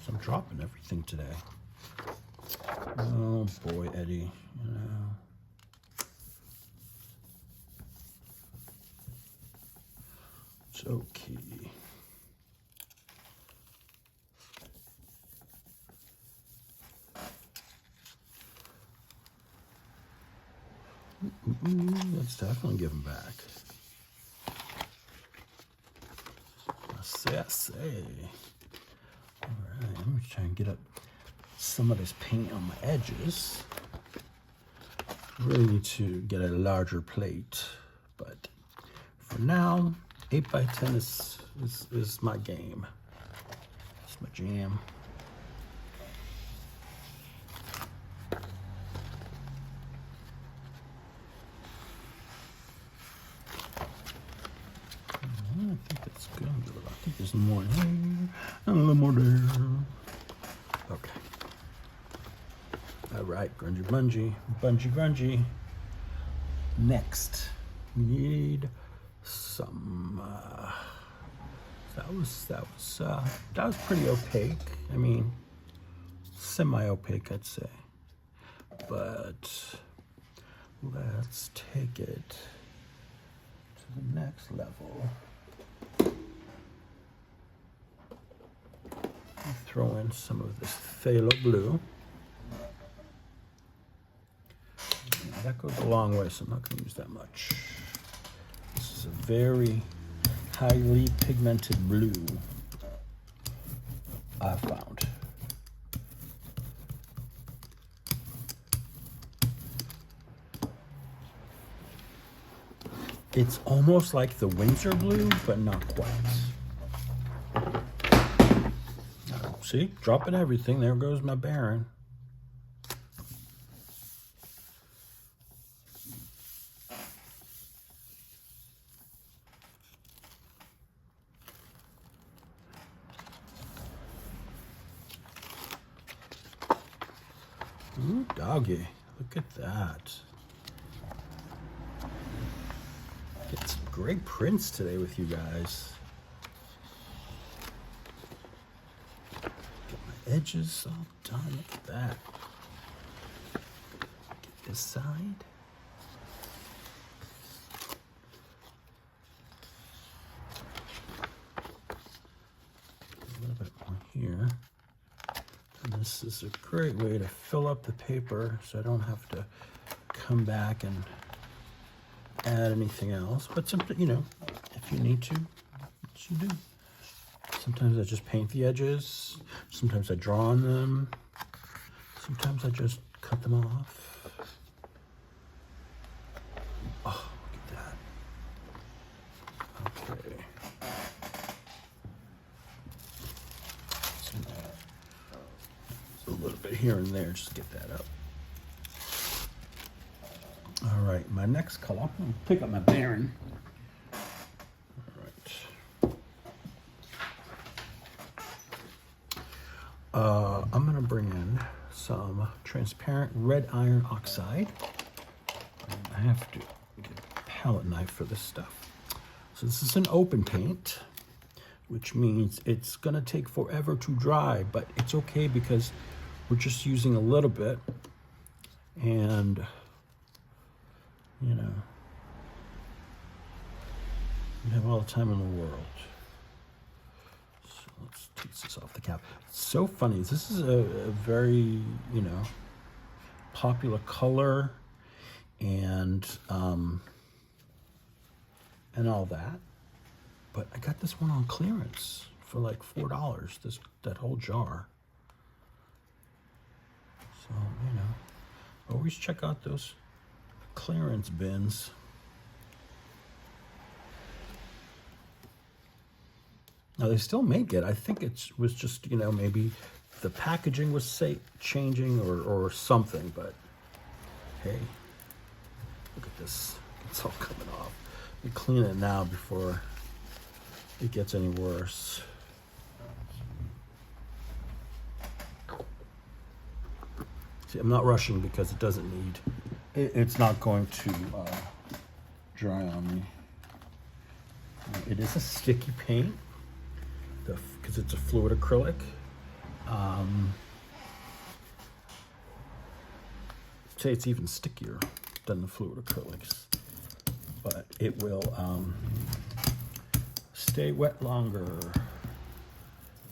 [SPEAKER 1] So I'm dropping everything today. Oh boy, Eddie, you know. Okay. That's definitely giving back. I say. All right, I'm gonna try and get up some of this paint on my edges. Really need to get a larger plate, but for now, 8 by 10 is my game. my jam. I think that's good. I think there's more here and a little more there. Okay. All right, grungy bungee, bungee grungy. Next, we need some. That was pretty opaque. I mean, semi-opaque, I'd say. But let's take it to the next level. Throw in some of this phthalo blue. That goes a long way, so I'm not going to use that much. This is a very highly pigmented blue, I found. It's almost like the Windsor blue, but not quite. See, dropping everything. There goes my Baron. Ooh, doggy. Look at that. Get some great prints today with you guys. Get my edges all done. Look at that. Get this side. A little bit more here. And this is a great way to fill up the paper so I don't have to come back and add anything else. But simply, you know, if you need to, you do. Sometimes I just paint the edges. Sometimes I draw on them. Sometimes I just cut them off. Oh, look at that. Okay. A little bit here and there, just get that up. All right, my next color, I'm gonna pick up my Baron. All right. I'm gonna bring in some transparent red iron oxide. And I have to get a palette knife for this stuff. So this is an open paint, which means it's gonna take forever to dry, but it's okay because we're just using a little bit, and you know, we have all the time in the world. So let's take this off the cap. It's so funny. This is a very, you know, popular color and all that. But I got this one on clearance for like $4. That whole jar. So, you know, always check out those clearance bins. Now they still make it. I think it was just, you know, maybe the packaging was changing or something, but hey, look at this. It's all coming off. We clean it now before it gets any worse. See, I'm not rushing because it doesn't need, it's not going to dry on me. It is a sticky paint because it's a fluid acrylic. Say it's even stickier than the fluid acrylics, but it will stay wet longer.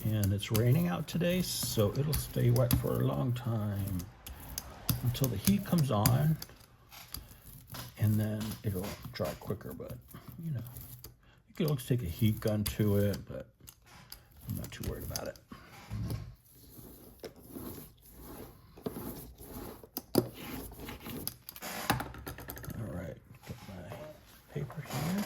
[SPEAKER 1] And it's raining out today, so it'll stay wet for a long time until the heat comes on, and then it'll dry quicker. But you know, you can always take a heat gun to it, but I'm not too worried about it. All right, get my paper here.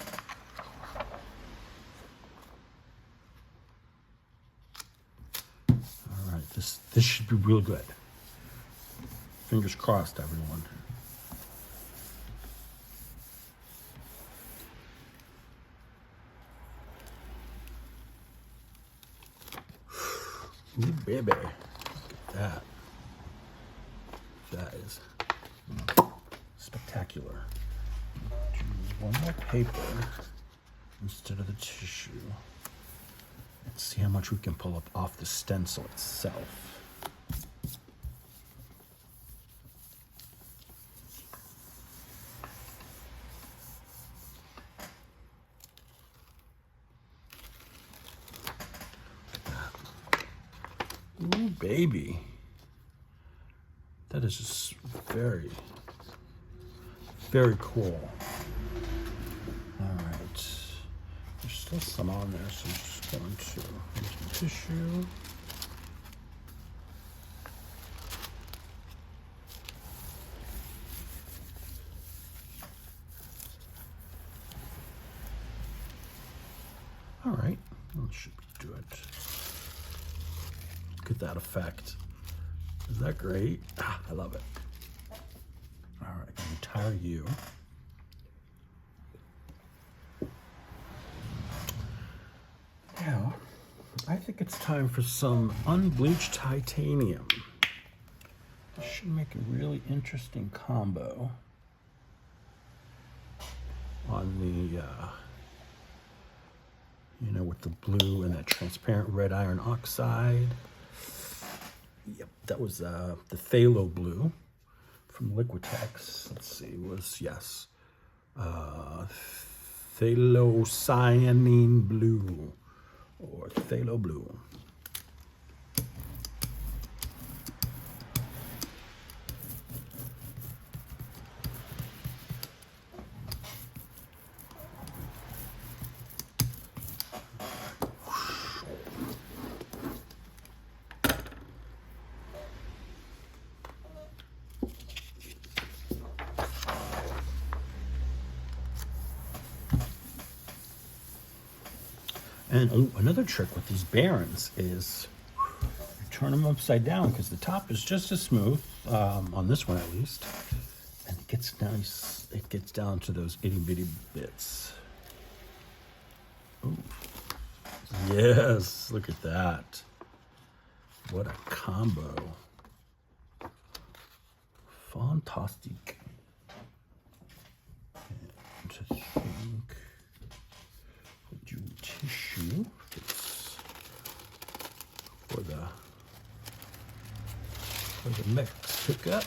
[SPEAKER 1] This should be real good. Fingers crossed, everyone. Ooh, baby. Look at that. That is spectacular. Do one more paper instead of the tissue. Let's see how much we can pull up off the stencil itself. Ooh, baby. That is just very, very cool. All right. There's still some on there, so I'm just going to use the tissue. All right. That should do it. Look at that effect. Is that great? Ah, I love it. All right, the entire U. Now, I think it's time for some unbleached titanium. This should make a really interesting combo on the, with the blue and that transparent red iron oxide. Yep, that was the phthalo blue from Liquitex. Let's see, yes, phthalocyanine blue or phthalo blue. And another trick with these barons is you turn them upside down because the top is just as smooth, on this one at least, and it gets nice. It gets down to those itty bitty bits. Ooh. Yes, look at that. What a combo. Fantastic. And to think. Do tissue for the mix pickup.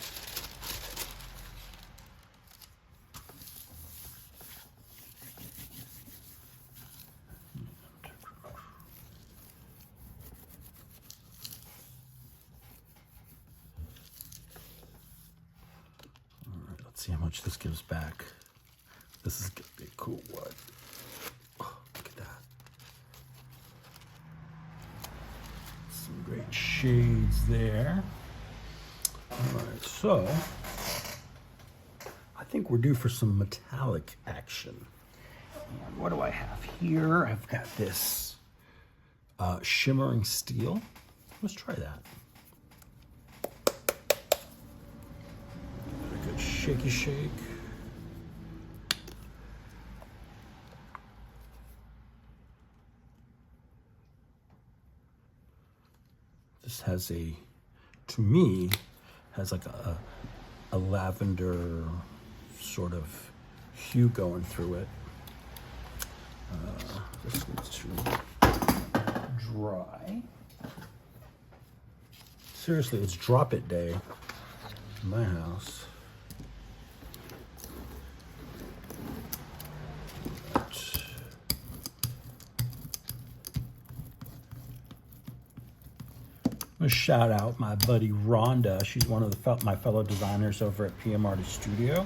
[SPEAKER 1] All right, let's see how much this gives back. This is gonna be a cool one. Great shades there. All right, so I think we're due for some metallic action. And what do I have here? I've got this shimmering steel. Let's try that. A good shaky shake. This has to me, has like a lavender sort of hue going through it. This needs to dry. Seriously, it's drop it day in my house. Shout out my buddy Rhonda. She's one of my fellow designers over at PM Artist Studio,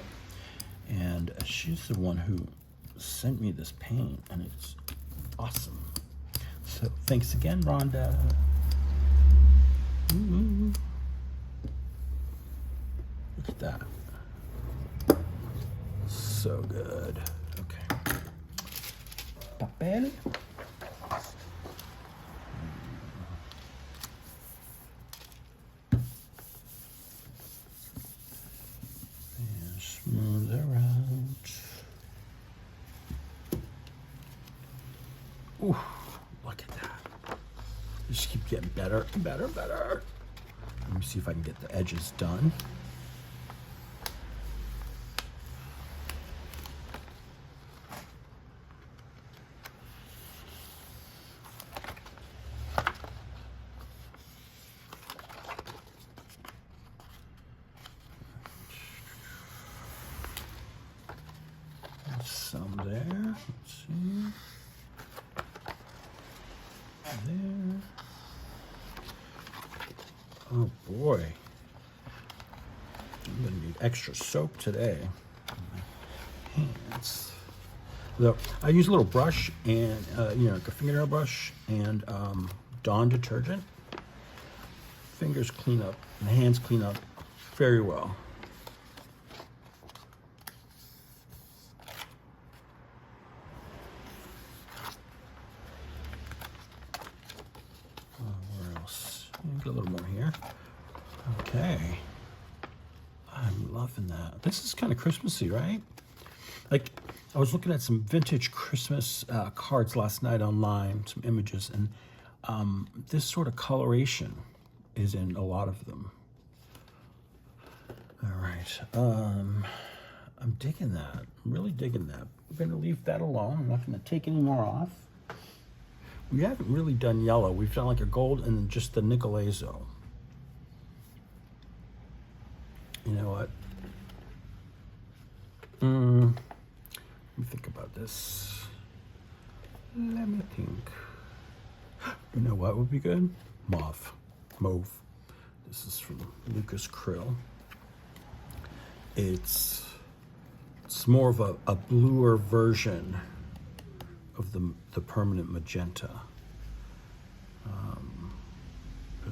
[SPEAKER 1] and she's the one who sent me this paint, and it's awesome. So thanks again, Rhonda. Ooh. Look at that. So good. Okay. Papel. Ooh, look at that. Just keep getting better and better and better. Let me see if I can get the edges done. Some there. Let's see. There. Oh boy. I'm gonna need extra soap today. My hands. So I use a little brush and like a fingernail brush and Dawn detergent. Fingers clean up and hands clean up very well. Get a little more here. Okay. I'm loving that. This is kind of Christmassy, right? Like, I was looking at some vintage Christmas cards last night online, some images, and this sort of coloration is in a lot of them. All right. I'm digging that. I'm really digging that. We're going to leave that alone. I'm not going to take any more off. We haven't really done yellow. We've done like a gold and just the Nicolezo. You know what? Let me think about this. Let me think. You know what would be good? Mauve. This is from Lucas Krill. It's more of a bluer version of the permanent magenta.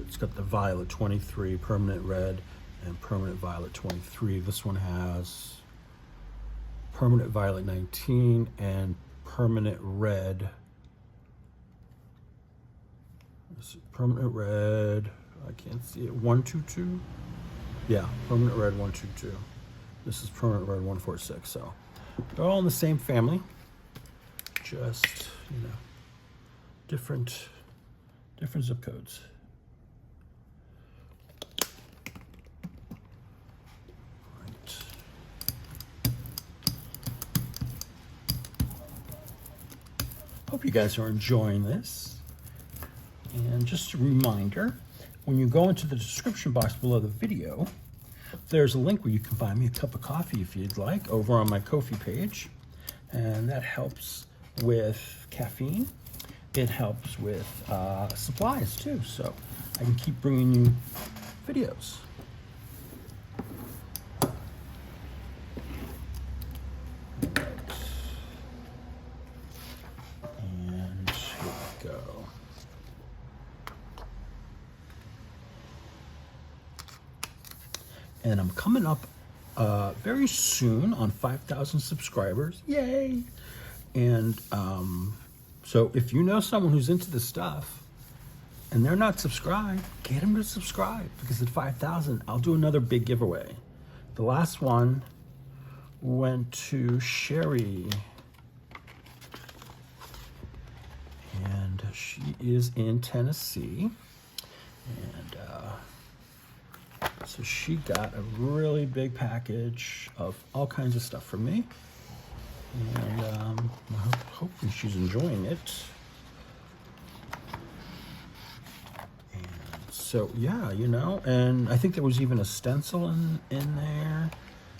[SPEAKER 1] It's got the violet 23, permanent red, and permanent violet 23. This one has permanent violet 19 and permanent red. This is permanent red, I can't see it, 122? Yeah, permanent red 122. This is permanent red 146, so they're all in the same family. Just, different zip codes. Right. Hope you guys are enjoying this. And just a reminder, when you go into the description box below the video, there's a link where you can buy me a cup of coffee if you'd like over on my Ko-fi page. And that helps with caffeine. It helps with supplies too, so I can keep bringing you videos. And here we go. And I'm coming up very soon on 5,000 subscribers. Yay! And so if you know someone who's into this stuff and they're not subscribed, get them to subscribe, because at 5,000, I'll do another big giveaway. The last one went to Sherry. And she is in Tennessee. And so she got a really big package of all kinds of stuff from me. And hopefully she's enjoying it. And so, yeah, and I think there was even a stencil in there.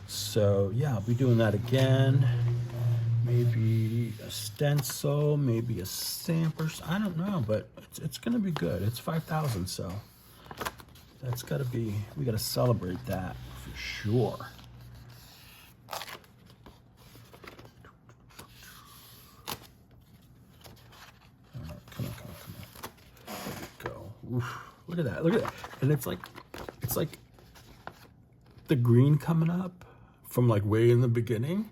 [SPEAKER 1] So, yeah, I'll be doing that again. Maybe a stencil, maybe a stamp, or I don't know, but it's going to be good. It's 5,000, so that's got to be, we got to celebrate that for sure. Oof, look at that, and it's like the green coming up from like way in the beginning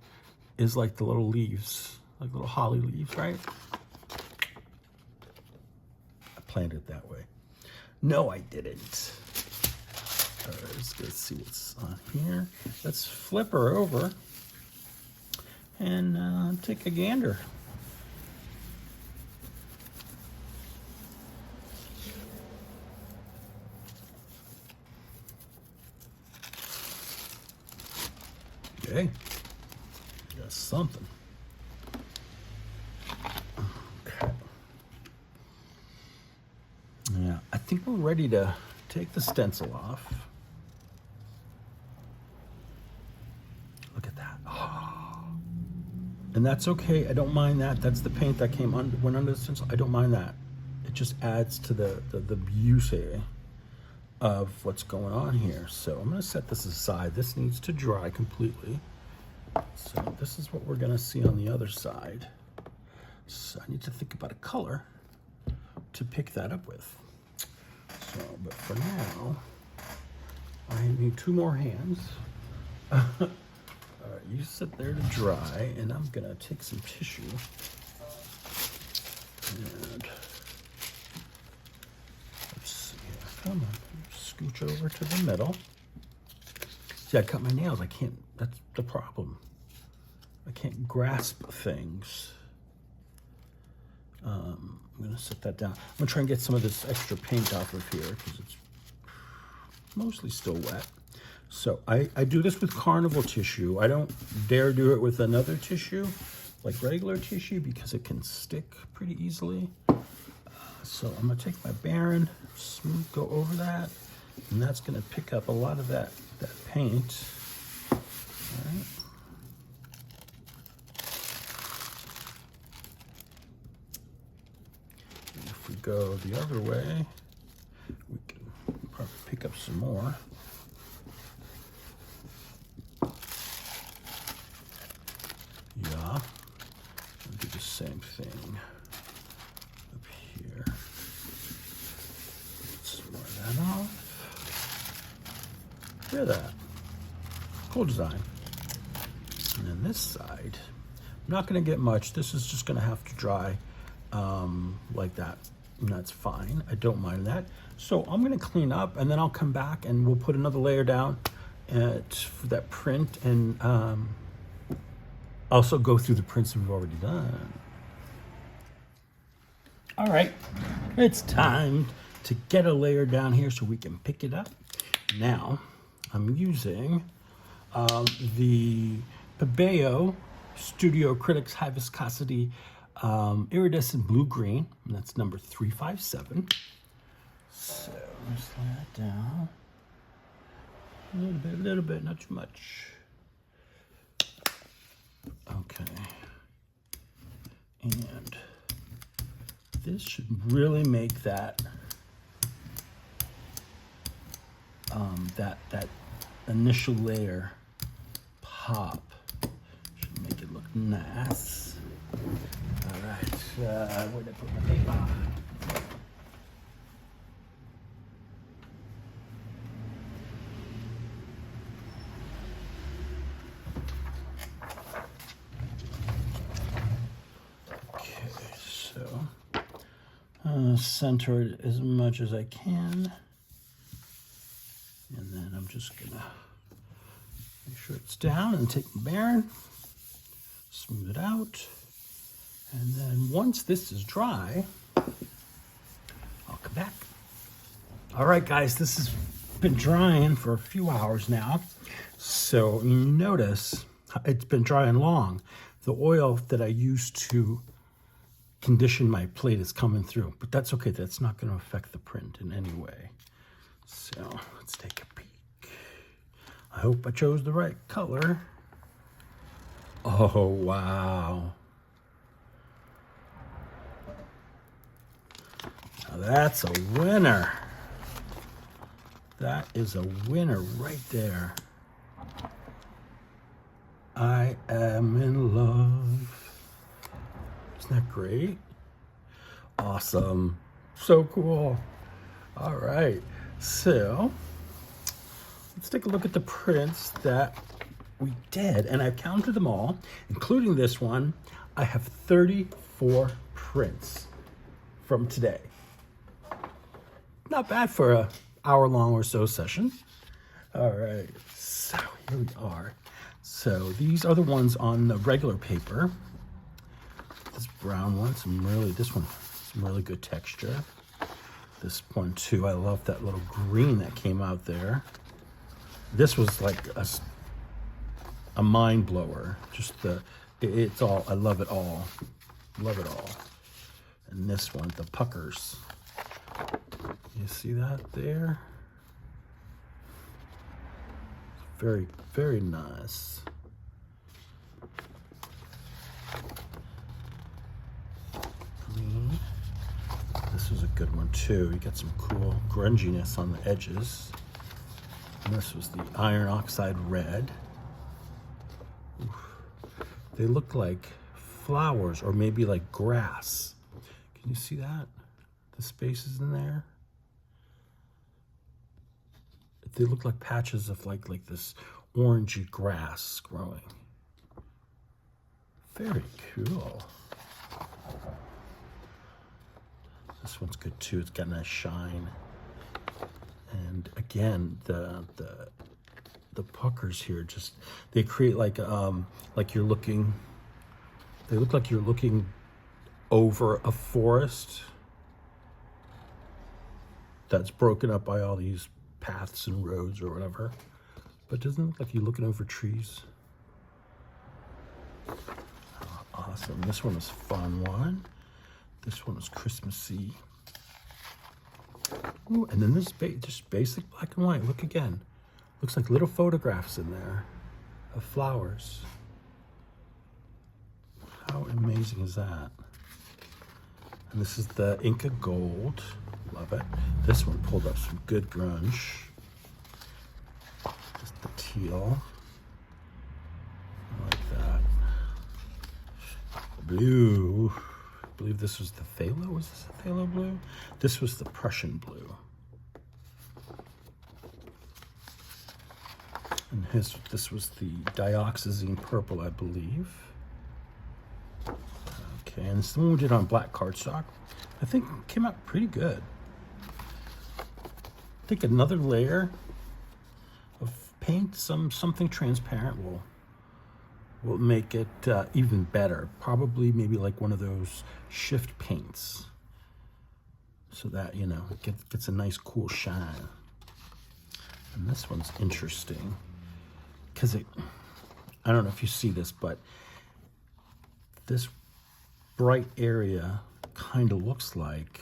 [SPEAKER 1] is like the little leaves, like little holly leaves, right? I planned it that way. No, I didn't. All right, let's see what's on here. Let's flip her over and take a gander. Okay, got something. Okay. Yeah, I think we're ready to take the stencil off. Look at that. Oh. And that's okay. I don't mind that. That's the paint that went under the stencil. I don't mind that. It just adds to the beauty of what's going on here. So I'm going to set this aside. This needs to dry completely. So this is what we're going to see on the other side. So I need to think about a color to pick that up with. So, but for now, I need 2 more hands. All right, you sit there to dry, and I'm gonna take some tissue and let's see here. Come on, scooch over to the middle. See, I cut my nails. I can't. That's the problem. I can't grasp things. I'm gonna set that down. I'm gonna try and get some of this extra paint off of here because it's mostly still wet. So I do this with carnival tissue. I don't dare do it with another tissue, like regular tissue, because it can stick pretty easily. So I'm gonna take my Baron, smooth, go over that, and that's gonna pick up a lot of that paint. All right. If we go the other way, we can probably pick up some more. Yeah, I'll do the same thing up here. Smart that off. Look at that. Cool design. And then this side, I'm not going to get much. This is just going to have to dry like that. And that's fine. I don't mind that. So I'm going to clean up, and then I'll come back and we'll put another layer down for that print, and also go through the prints we've already done. All right, it's time to get a layer down here so we can pick it up. Now, I'm using the Pebeo Studio Acrylics High Viscosity Iridescent Blue-Green, and that's number 357. So, just lay that down. A little bit, not too much. Okay, and this should really make that that initial layer pop. Should make it look nice. All right, where'd I put my paper? Center it as much as I can, and then I'm just gonna make sure it's down and take the Baron, smooth it out, and then once this is dry, I'll come back. All right, guys, this has been drying for a few hours now, so you notice it's been drying long. The oil that I used to condition my plate is coming through, but that's okay. That's not going to affect the print in any way. So let's take a peek. I hope I chose the right color. Oh, wow. Now that's a winner. That is a winner right there. I am in love. Isn't that great? Awesome. So cool. All right. So let's take a look at the prints that we did. And I've counted them all, including this one. I have 34 prints from today. Not bad for an hour-long or so session. All right. So here we are. So these are the ones on the regular paper. This brown one, this one, some really good texture. This one too, I love that little green that came out there. This was like a mind blower. Just it's all, I love it all. Love it all. And this one, the puckers. You see that there? Very, very nice. Green. This was a good one too. You got some cool grunginess on the edges. And this was the iron oxide red. Oof. They look like flowers or maybe like grass. Can you see that? The spaces in there? They look like patches of like this orangey grass growing. Very cool. This one's good too. It's got a nice shine. And again, the puckers here just, they create like you're looking, they look like you're looking over a forest that's broken up by all these paths and roads or whatever. But doesn't it look like you're looking over trees? Oh, awesome. This one was a fun one. This one was Christmassy. Ooh, and then this just basic black and white. Look again. Looks like little photographs in there of flowers. How amazing is that? And this is the Inca Gold. Love it. This one pulled up some good grunge. Just the teal. I like that. Blue. I believe this was the phthalo. Was this the phthalo blue? This was the Prussian blue. And this was the dioxazine purple, I believe. Okay, and this is the one we did on black cardstock. I think it came out pretty good. I think another layer of paint, something transparent will make it even better. Probably maybe like one of those shift paints, so that, you know, it gets a nice cool shine. And this one's interesting because I don't know if you see this, but this bright area kind of looks like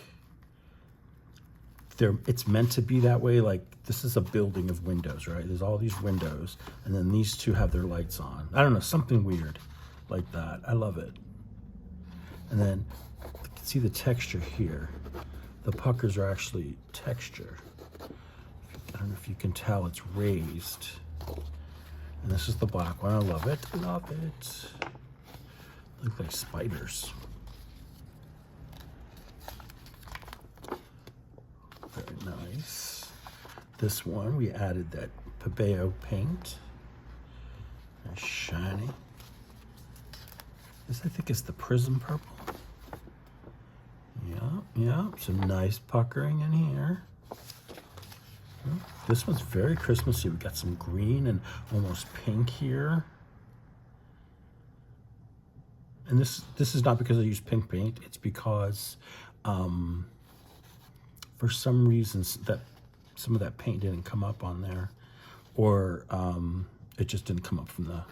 [SPEAKER 1] it's meant to be that way. Like, this is a building of windows, right? There's all these windows, and then these two have their lights on. I don't know, something weird like that. I love it. And then you can see the texture here. The puckers are actually texture. I don't know if you can tell, it's raised. And this is the black one. I love it. Love it. Look like spiders. Very nice. This one, we added that Pabeo paint. Nice shiny. This, I think, is the Prism purple. Yeah, some nice puckering in here. This one's very Christmassy. We got some green and almost pink here. And this is not because I used pink paint. It's because for some reasons that some of that paint didn't come up on there, or it just didn't come up from the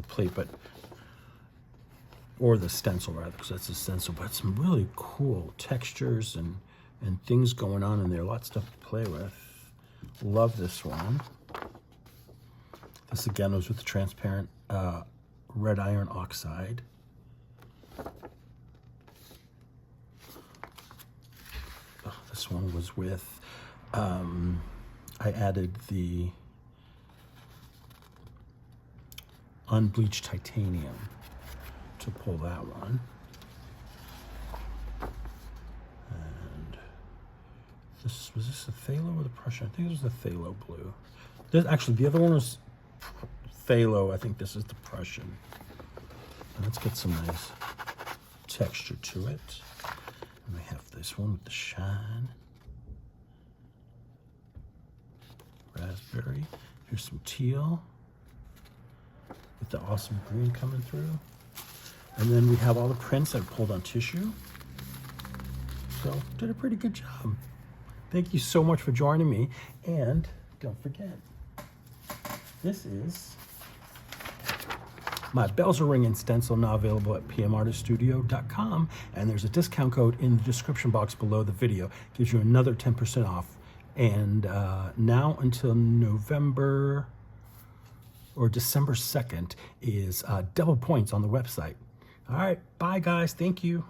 [SPEAKER 1] plate, or the stencil rather, because that's a stencil. But some really cool textures and things going on in there. Lots of stuff to play with. Love this one. This again was with the transparent red iron oxide. This one was with, I added the unbleached titanium to pull that one. And was this a phthalo or the Prussian? I think it was the phthalo blue. Actually, the other one was phthalo. I think this is the Prussian. And let's get some nice texture to it. And we have this one with the shine. Raspberry. Here's some teal with the awesome green coming through. And then we have all the prints I pulled on tissue. So did a pretty good job. Thank you so much for joining me. And don't forget, This is my Bells-A-Ringin stencil, now available at pmartiststudio.com, and there's a discount code in the description box below the video. Gives you another 10% off. And now until November or December 2nd is double points on the website. All right, bye guys, thank you.